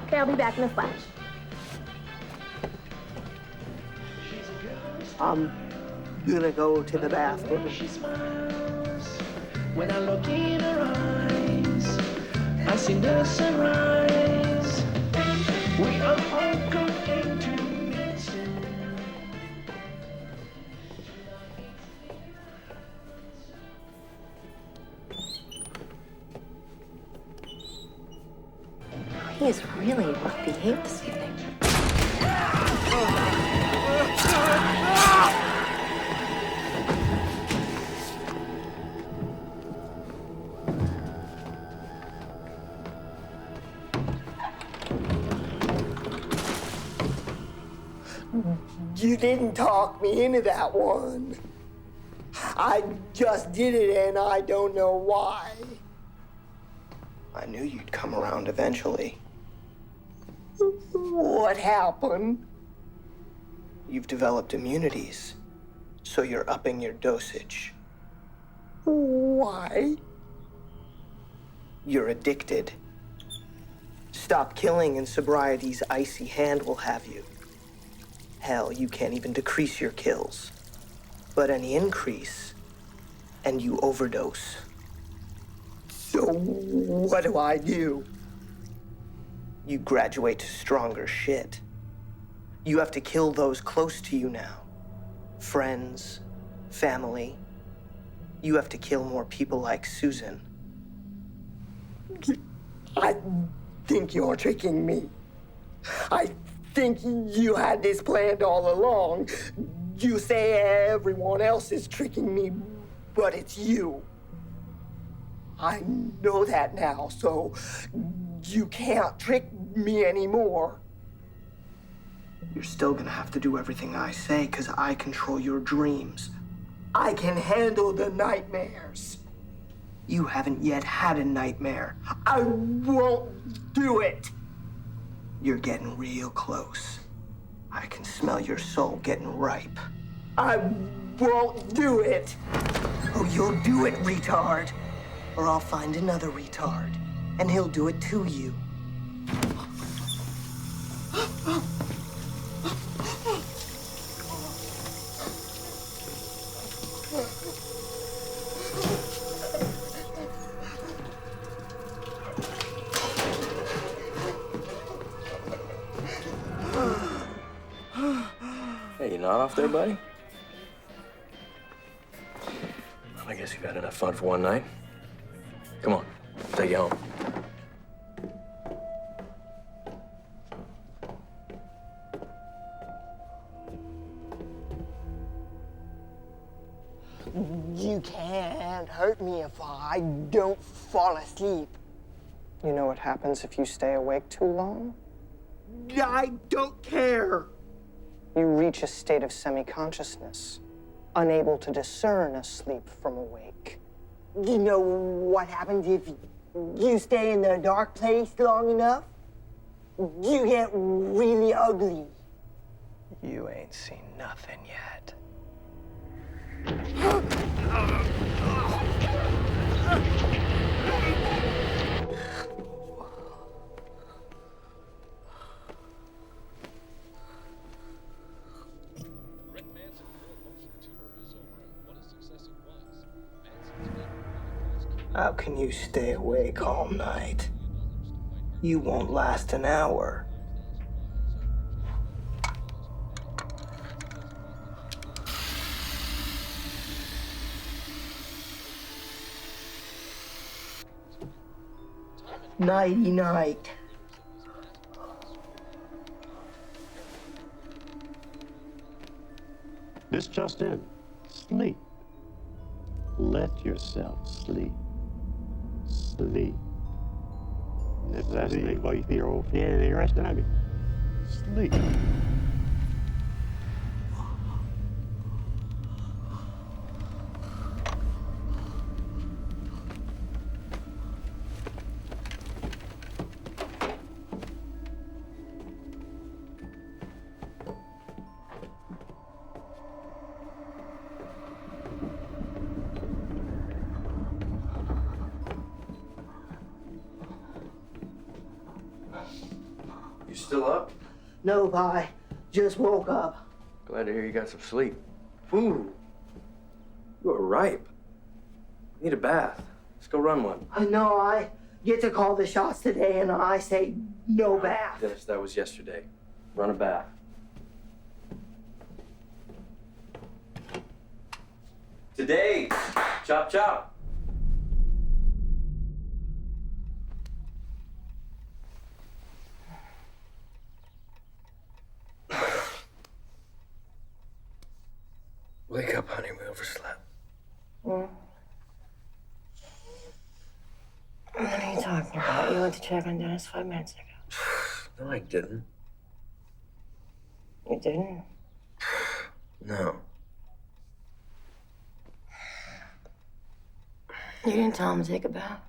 Okay, I'll be back in a flash. I'm gonna go to the bathroom. She smiles when I look in her eyes. I see the sunrise. We are all going to meet soon. He's really rough behaved this evening. You didn't talk me into that one. I just did it and I don't know why. I knew you'd come around eventually. What happened? You've developed immunities, so you're upping your dosage. Why? You're addicted. Stop killing and sobriety's icy hand will have you. Hell, you can't even decrease your kills. But any increase, and you overdose. So what do I do? You graduate to stronger shit. You have to kill those close to you now. Friends, family. You have to kill more people like Susan. I think you're tricking me. I think you had this planned all along. You say everyone else is tricking me, but it's you. I know that now, so you can't trick me anymore. You're still gonna have to do everything I say, because I control your dreams. I can handle the nightmares. You haven't yet had a nightmare. I won't do it. You're getting real close. I can smell your soul getting ripe. I won't do it. Oh, you'll do it, retard. Or I'll find another retard, and he'll do it to you. Hey, you not off there, buddy? Well, I guess you've had enough fun for one night. Come on, I'll take you home. You can't hurt me if I don't fall asleep. You know what happens if you stay awake too long? I don't care. You reach a state of semi-consciousness, unable to discern asleep from awake. You know what happens if you stay in the dark place long enough? You get really ugly. You ain't seen nothing yet. How can you stay awake all night? You won't last an hour. Nighty night. This just in. Sleep. Let yourself sleep. Sleep. If that's the way you're the rest of it. Sleep. You still up? No, Pi. Just woke up. Glad to hear you got some sleep. Ooh, you are ripe. Need a bath. Let's go run one. I know I get to call the shots today, and I say no bath. Dennis, that was yesterday. Run a bath. Today, chop chop. Wake up, honey. We overslept. What are you talking about? You went to check on Dennis 5 minutes ago. No, I didn't. You didn't? No. You didn't tell him to take a bath?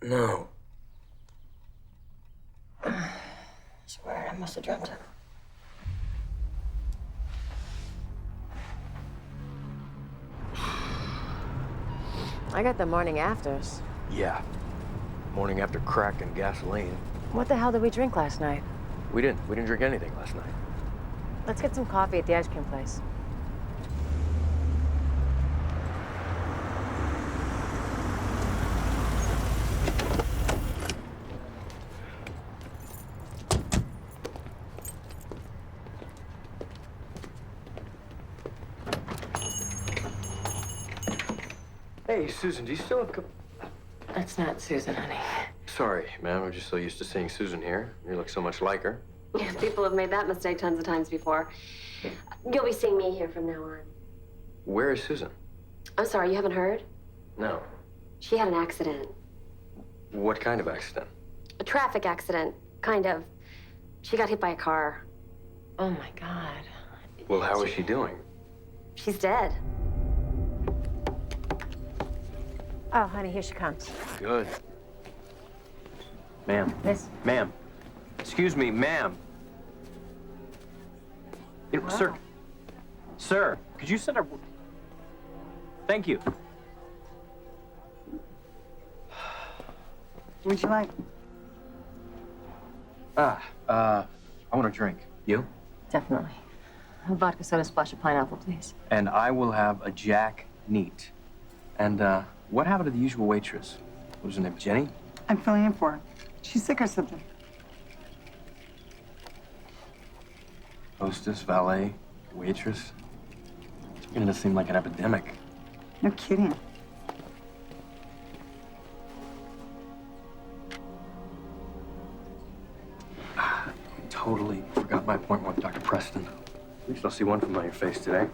No. It's weird. I must have dreamt it. I got the morning afters. Yeah. Morning after crack and gasoline. What the hell did we drink last night? We didn't drink anything last night. Let's get some coffee at the ice cream place. Hey, Susan, do you still have That's not Susan, honey. Sorry, ma'am. I'm just so used to seeing Susan here. You look so much like her. People have made that mistake tons of times before. You'll be seeing me here from now on. Where is Susan? I'm sorry, you haven't heard? No. She had an accident. What kind of accident? A traffic accident, kind of. She got hit by a car. Oh, my God. Well, how is she doing? She's dead. Oh, honey, here she comes. Good. Ma'am. Miss? Ma'am. Excuse me, ma'am. Sir. Sir, could you send her... Thank you. What'd you like? I want a drink. You? Definitely. A vodka soda splash of pineapple, please. And I will have a Jack Neat. And, what happened to the usual waitress? What was her name, Jenny? I'm filling in for her. She's sick or something. Hostess, valet, waitress. It's beginning to seem like an epidemic. No kidding. I totally forgot my appointment with Dr. Preston. At least I'll see one familiar face today.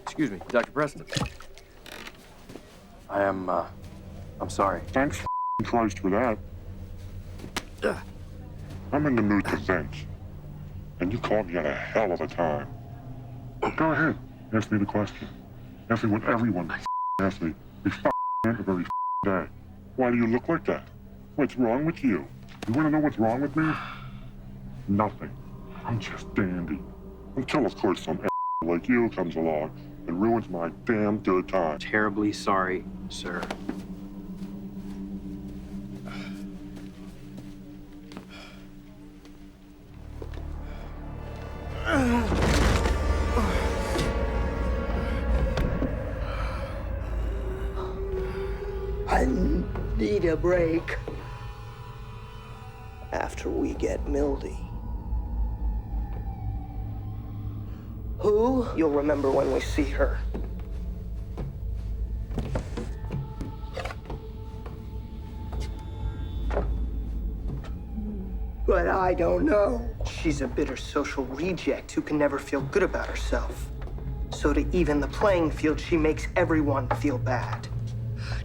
Excuse me, Dr. Preston. I'm sorry. Thanks Christ for that. I'm in the mood to vent. And you caught me at a hell of a time. Go ahead. Ask me the question. Ask me what everyone asks me. They every day. Why do you look like that? What's wrong with you? You want to know what's wrong with me? Nothing. I'm just dandy. Until, of course, some like you comes along and ruins my damn good time. Terribly sorry, sir. I need a break. After we get Mildy. Who? You'll remember when we see her. But I don't know. She's a bitter social reject who can never feel good about herself. So to even the playing field, she makes everyone feel bad.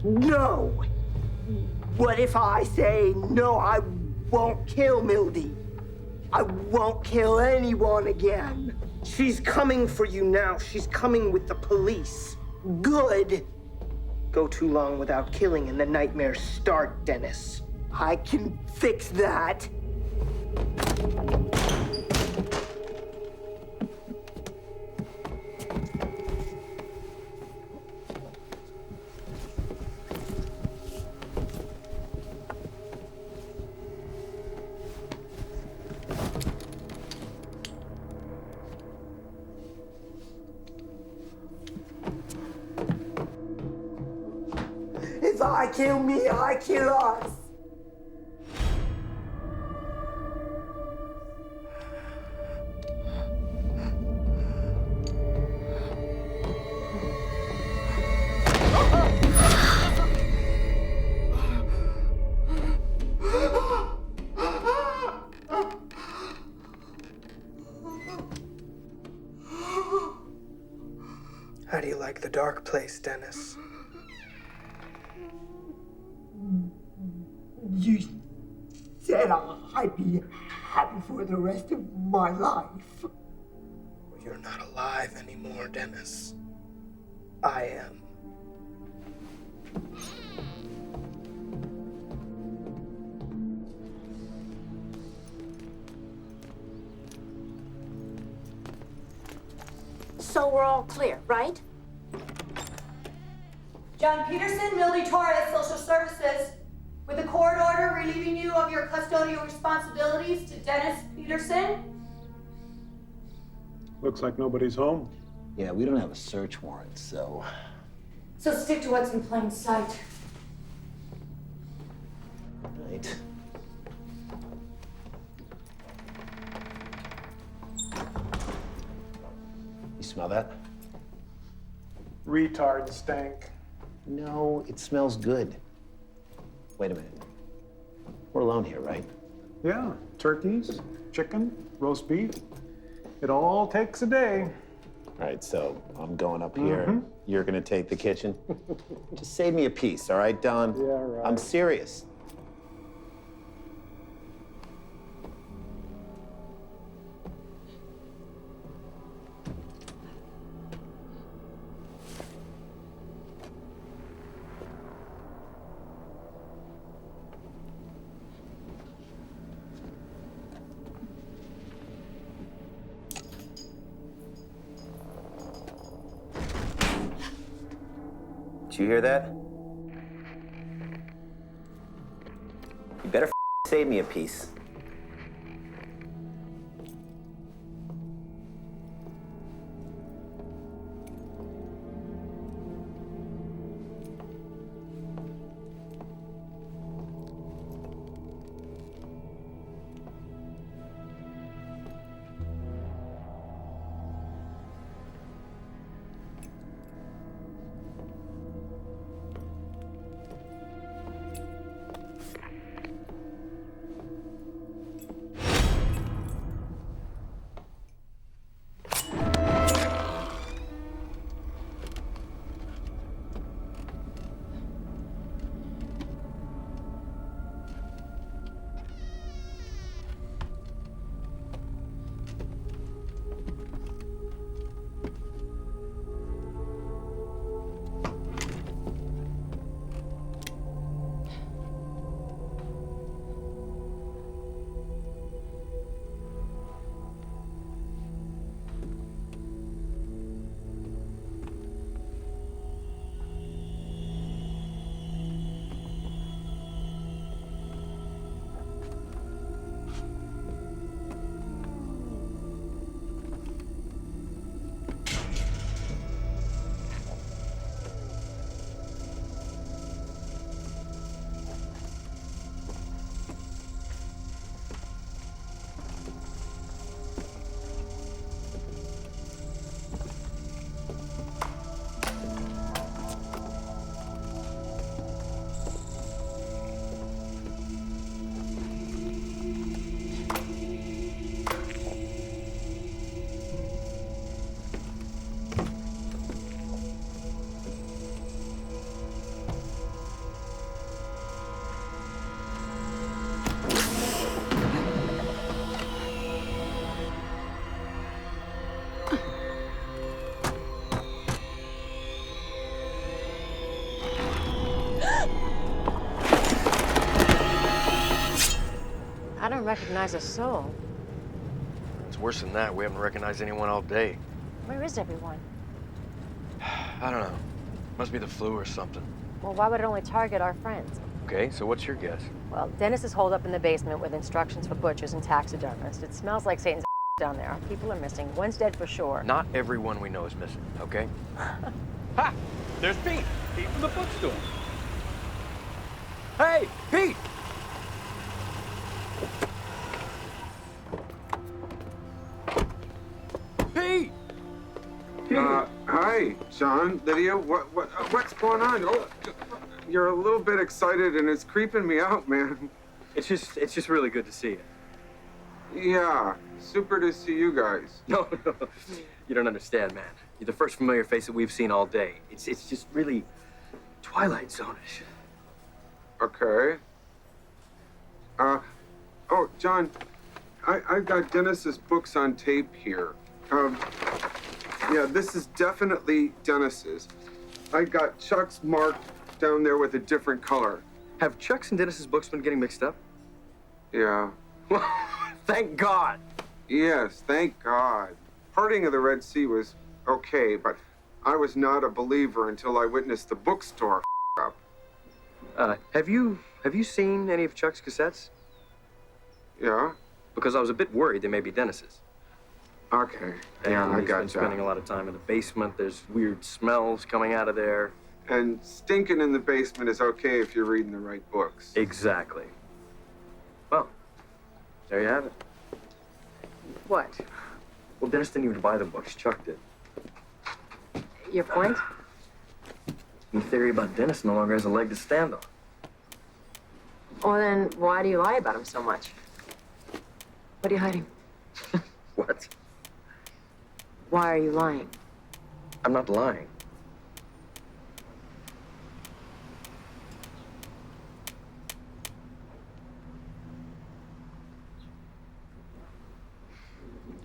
No! What if I say, no, I won't kill Mildy? I won't kill anyone again. She's coming for you now. She's coming with the police. Good. Go too long without killing and the nightmares start, Dennis. I can fix that. If I kill me, I kill us. How do you like the dark place, Dennis? You said I'd be happy for the rest of my life. You're not alive anymore, Dennis. I am. So we're all clear, right? John Peterson, Millie Torres, Social Services. With a court order relieving you of your custodial responsibilities to Dennis Peterson. Looks like nobody's home. Yeah, we don't have a search warrant, so... So stick to what's in plain sight. Right. You smell that? Retard stank. No, it smells good. Wait a minute. We're alone here, right? Yeah, turkeys, chicken, roast beef. It all takes a day. All right, so I'm going up here. You're gonna take the kitchen. Just save me a piece, all right, Don? Yeah, right. I'm serious. Did you hear that? You better save me a piece. I don't recognize a soul. It's worse than that. We haven't recognized anyone all day. Where is everyone? I don't know. Must be the flu or something. Well, why would it only target our friends? Okay, so what's your guess? Well, Dennis is holed up in the basement with instructions for butchers and taxidermists. It smells like Satan's down there. People are missing. One's dead for sure. Not everyone we know is missing, okay? Ha! There's Pete. Pete from the bookstore. Hey, Pete! Pete! Hi, John, Lydia. What's going on? Oh, you're a little bit excited, and it's creeping me out, man. It's just really good to see you. Yeah, super to see you guys. No, you don't understand, man. You're the first familiar face that we've seen all day. It's just really Twilight Zone-ish. Okay. Oh, John, I've got Dennis's books on tape here. Yeah, this is definitely Dennis's. I got Chuck's marked down there with a different color. Have Chuck's and Dennis's books been getting mixed up? Yeah. Thank God. Yes, thank God. Parting of the Red Sea was okay, but I was not a believer until I witnessed the bookstore up. Have you seen any of Chuck's cassettes? Yeah? Because I was a bit worried they may be Dennis's. Okay. Yeah, I He's got been spending a lot of time in the basement. There's weird smells coming out of there. And stinking in the basement is okay if you're reading the right books. Exactly. Well, there you have it. What? Well, Dennis didn't even buy the books. Chuck did. Your point? Your theory about Dennis no longer has a leg to stand on. Well, then why do you lie about him so much? What are you hiding? What? Why are you lying? I'm not lying.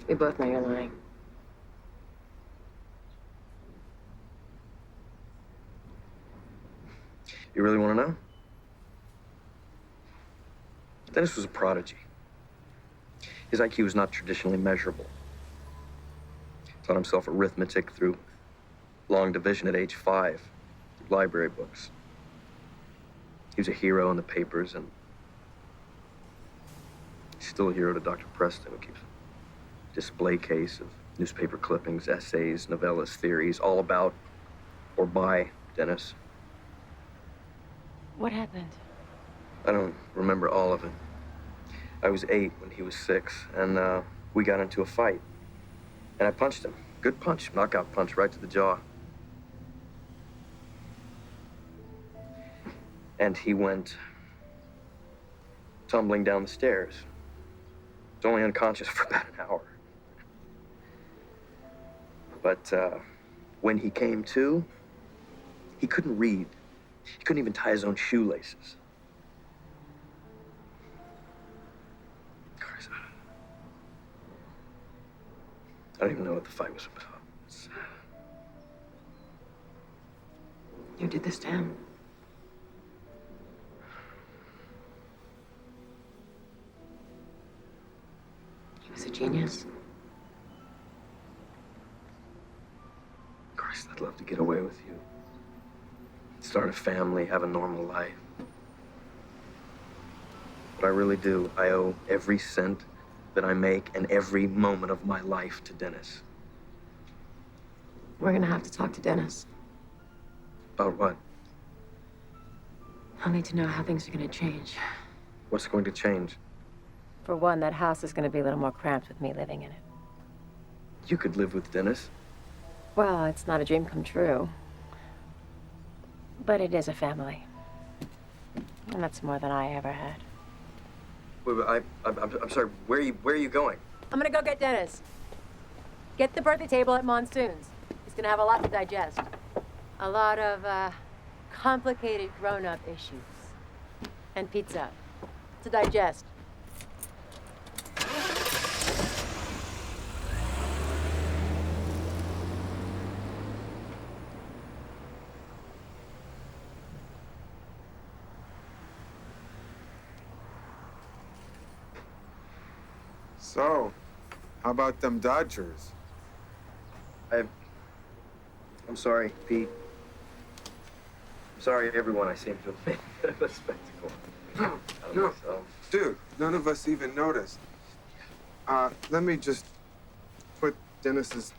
We both know you're lying. You really want to know? Dennis was a prodigy. His IQ was not traditionally measurable. Taught himself arithmetic through long division at age 5, through library books. He was a hero in the papers, and he's still a hero to Dr. Preston, who keeps a display case of newspaper clippings, essays, novellas, theories, all about or by Dennis. What happened? I don't remember all of it. I was 8 when he was 6, and we got into a fight. And I punched him. Good punch, knockout punch right to the jaw. And he went tumbling down the stairs. He was only unconscious for about an hour. But when he came to, he couldn't read. He couldn't even tie his own shoelaces. Christ, I don't even know what the fight was about. You did this to him. He was a genius. Christ, I'd love to get away with you. Start a family, have a normal life. But I really do. I owe every cent that I make and every moment of my life to Dennis. We're gonna have to talk to Dennis. About what? I'll need to know how things are gonna change. What's going to change? For one, that house is gonna be a little more cramped with me living in it. You could live with Dennis. Well, it's not a dream come true. But it is a family. And that's more than I ever had. Wait, I'm sorry. Where are you going? I'm gonna go get Dennis. Get the birthday table at Monsoon's. He's gonna have a lot to digest. A lot of, complicated grown-up issues. And pizza. To digest. So, how about them Dodgers? I'm sorry, Pete. I'm sorry, everyone. I seem to have made a bit of a spectacle. No, dude, none of us even noticed. Let me just put Dennis's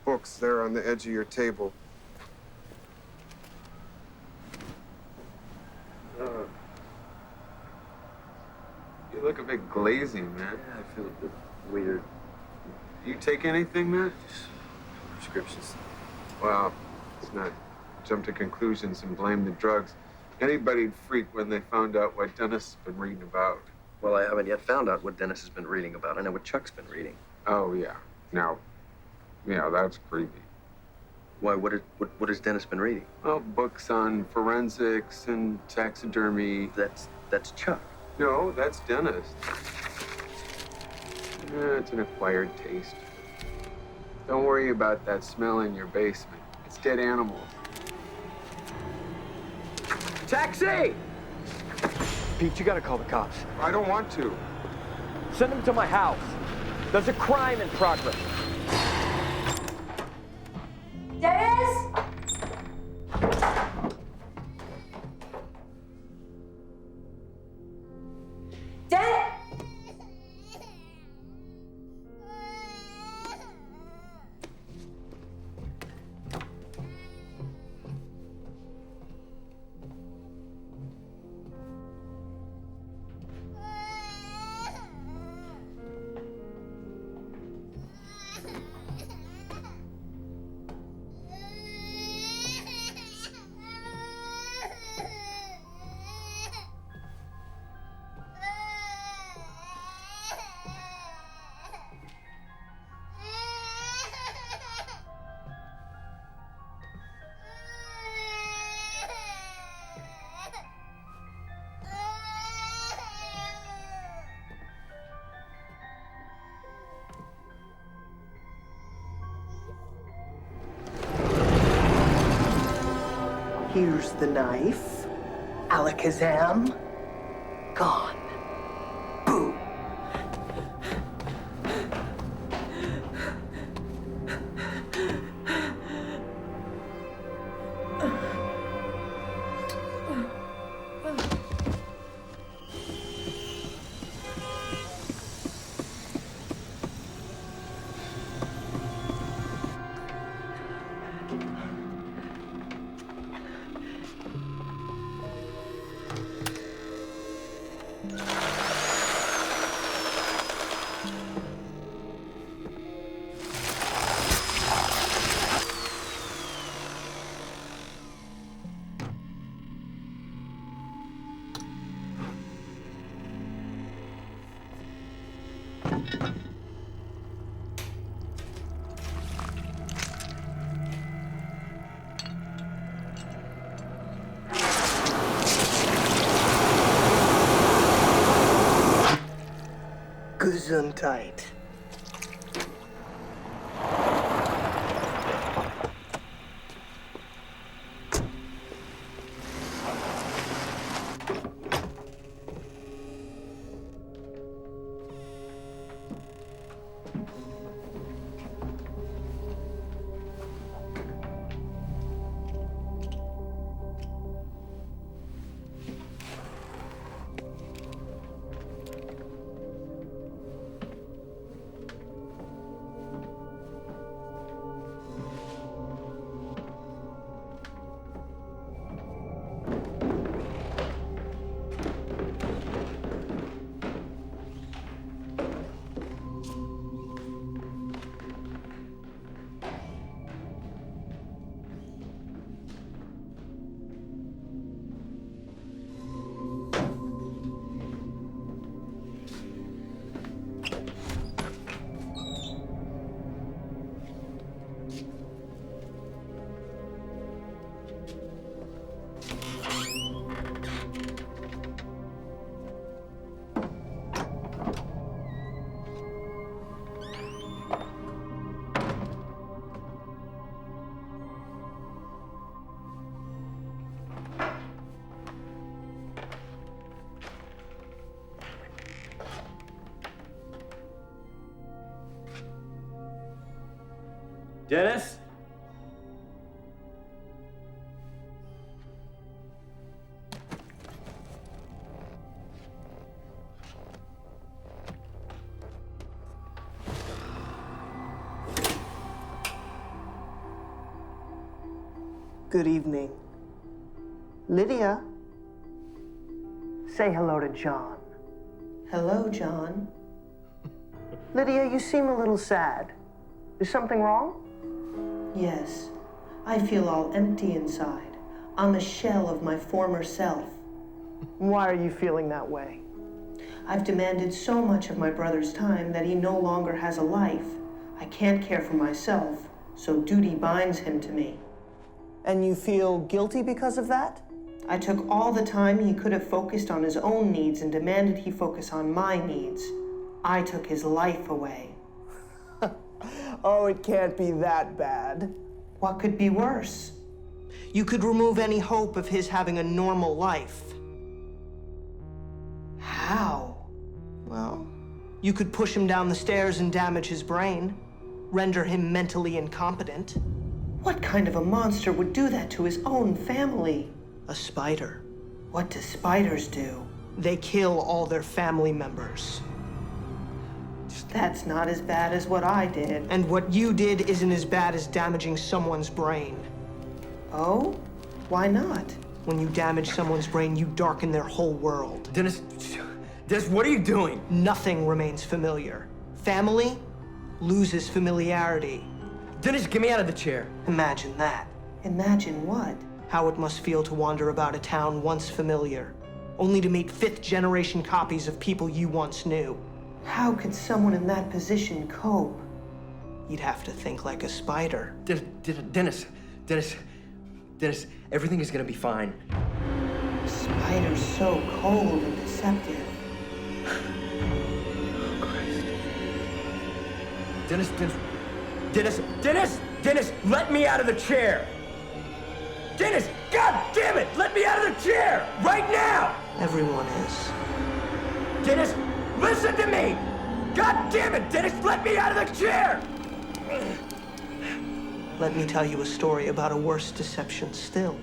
books there on the edge of your table. You look a bit glazy, man. Yeah, I feel a bit weird. You take anything, man? Just prescriptions. Well, let's not jump to conclusions and blame the drugs. Anybody'd freak when they found out what Dennis has been reading about. Well, I haven't yet found out what Dennis has been reading about. I know what Chuck's been reading. Oh, yeah. Now, yeah, that's creepy. Why? What has Dennis been reading? Well, books on forensics and taxidermy. That's Chuck. No, that's Dennis. It's an acquired taste. Don't worry about that smell in your basement. It's dead animals. Taxi! Pete, you gotta call the cops. I don't want to. Send them to my house. There's a crime in progress. Dennis? Dennis? Here's the knife. Alakazam. Gone. Boom. Gesundheit. Dennis? Good evening. Lydia? Say hello to John. Hello, John. Lydia, you seem a little sad. Is something wrong? Yes. I feel all empty inside. I'm a shell of my former self. Why are you feeling that way? I've demanded so much of my brother's time that he no longer has a life. I can't care for myself, so duty binds him to me. And you feel guilty because of that? I took all the time he could have focused on his own needs and demanded he focus on my needs. I took his life away. Oh, it can't be that bad. What could be worse? You could remove any hope of his having a normal life. How? Well, you could push him down the stairs and damage his brain, render him mentally incompetent. What kind of a monster would do that to his own family? A spider. What do spiders do? They kill all their family members. That's not as bad as what I did. And what you did isn't as bad as damaging someone's brain. Oh? Why not? When you damage someone's brain, you darken their whole world. Dennis, what are you doing? Nothing remains familiar. Family loses familiarity. Dennis, get me out of the chair. Imagine that. Imagine what? How it must feel to wander about a town once familiar, only to meet fifth-generation copies of people you once knew. How could someone in that position cope? You'd have to think like a spider. Dennis, everything is gonna be fine. A spider's so cold and deceptive. Dennis, let me out of the chair! Dennis, God damn it, let me out of the chair, right now! Everyone is. Dennis, listen to me! God damn it, Dennis, let me out of the chair! Let me tell you a story about a worse deception still.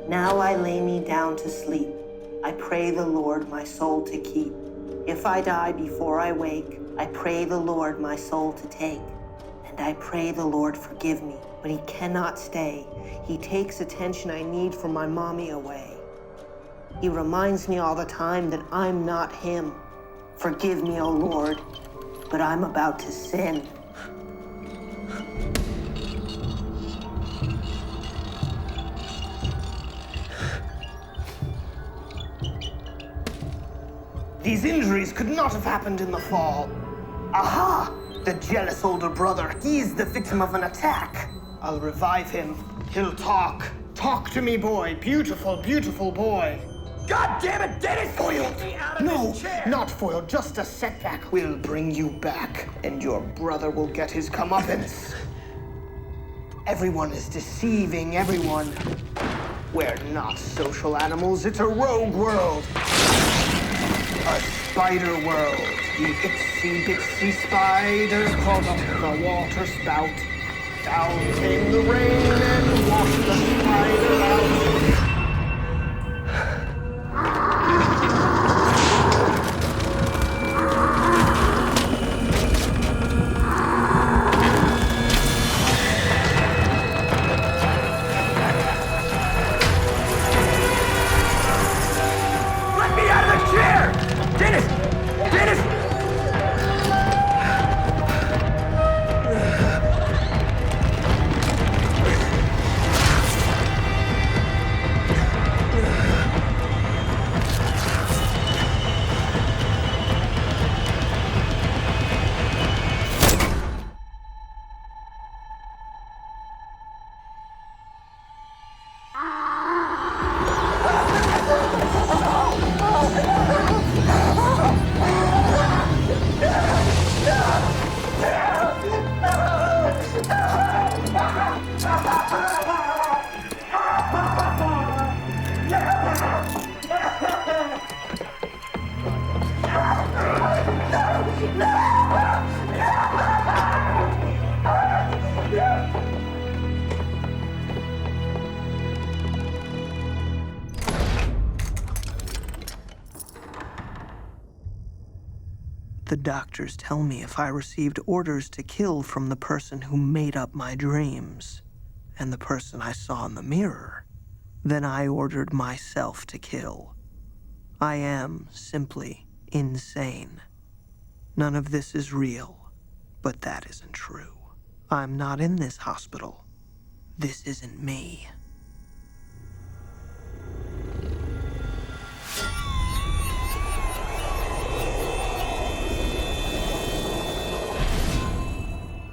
Now I lay me down to sleep. I pray the Lord my soul to keep. If I die before I wake, I pray the Lord my soul to take. And I pray the Lord forgive me, but he cannot stay. He takes attention I need from my mommy away. He reminds me all the time that I'm not him. Forgive me, O Lord, but I'm about to sin. These injuries could not have happened in the fall. Aha! The jealous older brother, he's the victim of an attack. I'll revive him. He'll talk. Talk to me, boy. Beautiful, beautiful boy. God damn it, Dennis! Foiled. Get me out of No, this chair. not foiled. Just a setback. We'll bring you back, and your brother will get his comeuppance. Everyone is deceiving everyone. We're not social animals. It's a rogue world. A spider world. The itsy bitsy spiders crawled up the water spout. Down came the rain and washed the spider out. Let me out of the chair! Dennis! The doctors tell me if I received orders to kill from the person who made up my dreams, and the person I saw in the mirror, then I ordered myself to kill. I am simply insane. None of this is real, but that isn't true. I'm not in this hospital. This isn't me.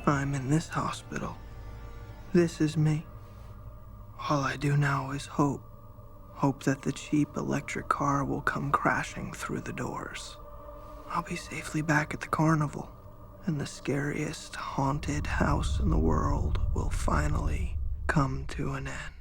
I'm in this hospital. This is me. All I do now is hope. Hope that the cheap electric car will come crashing through the doors. I'll be safely back at the carnival, and the scariest haunted house in the world will finally come to an end.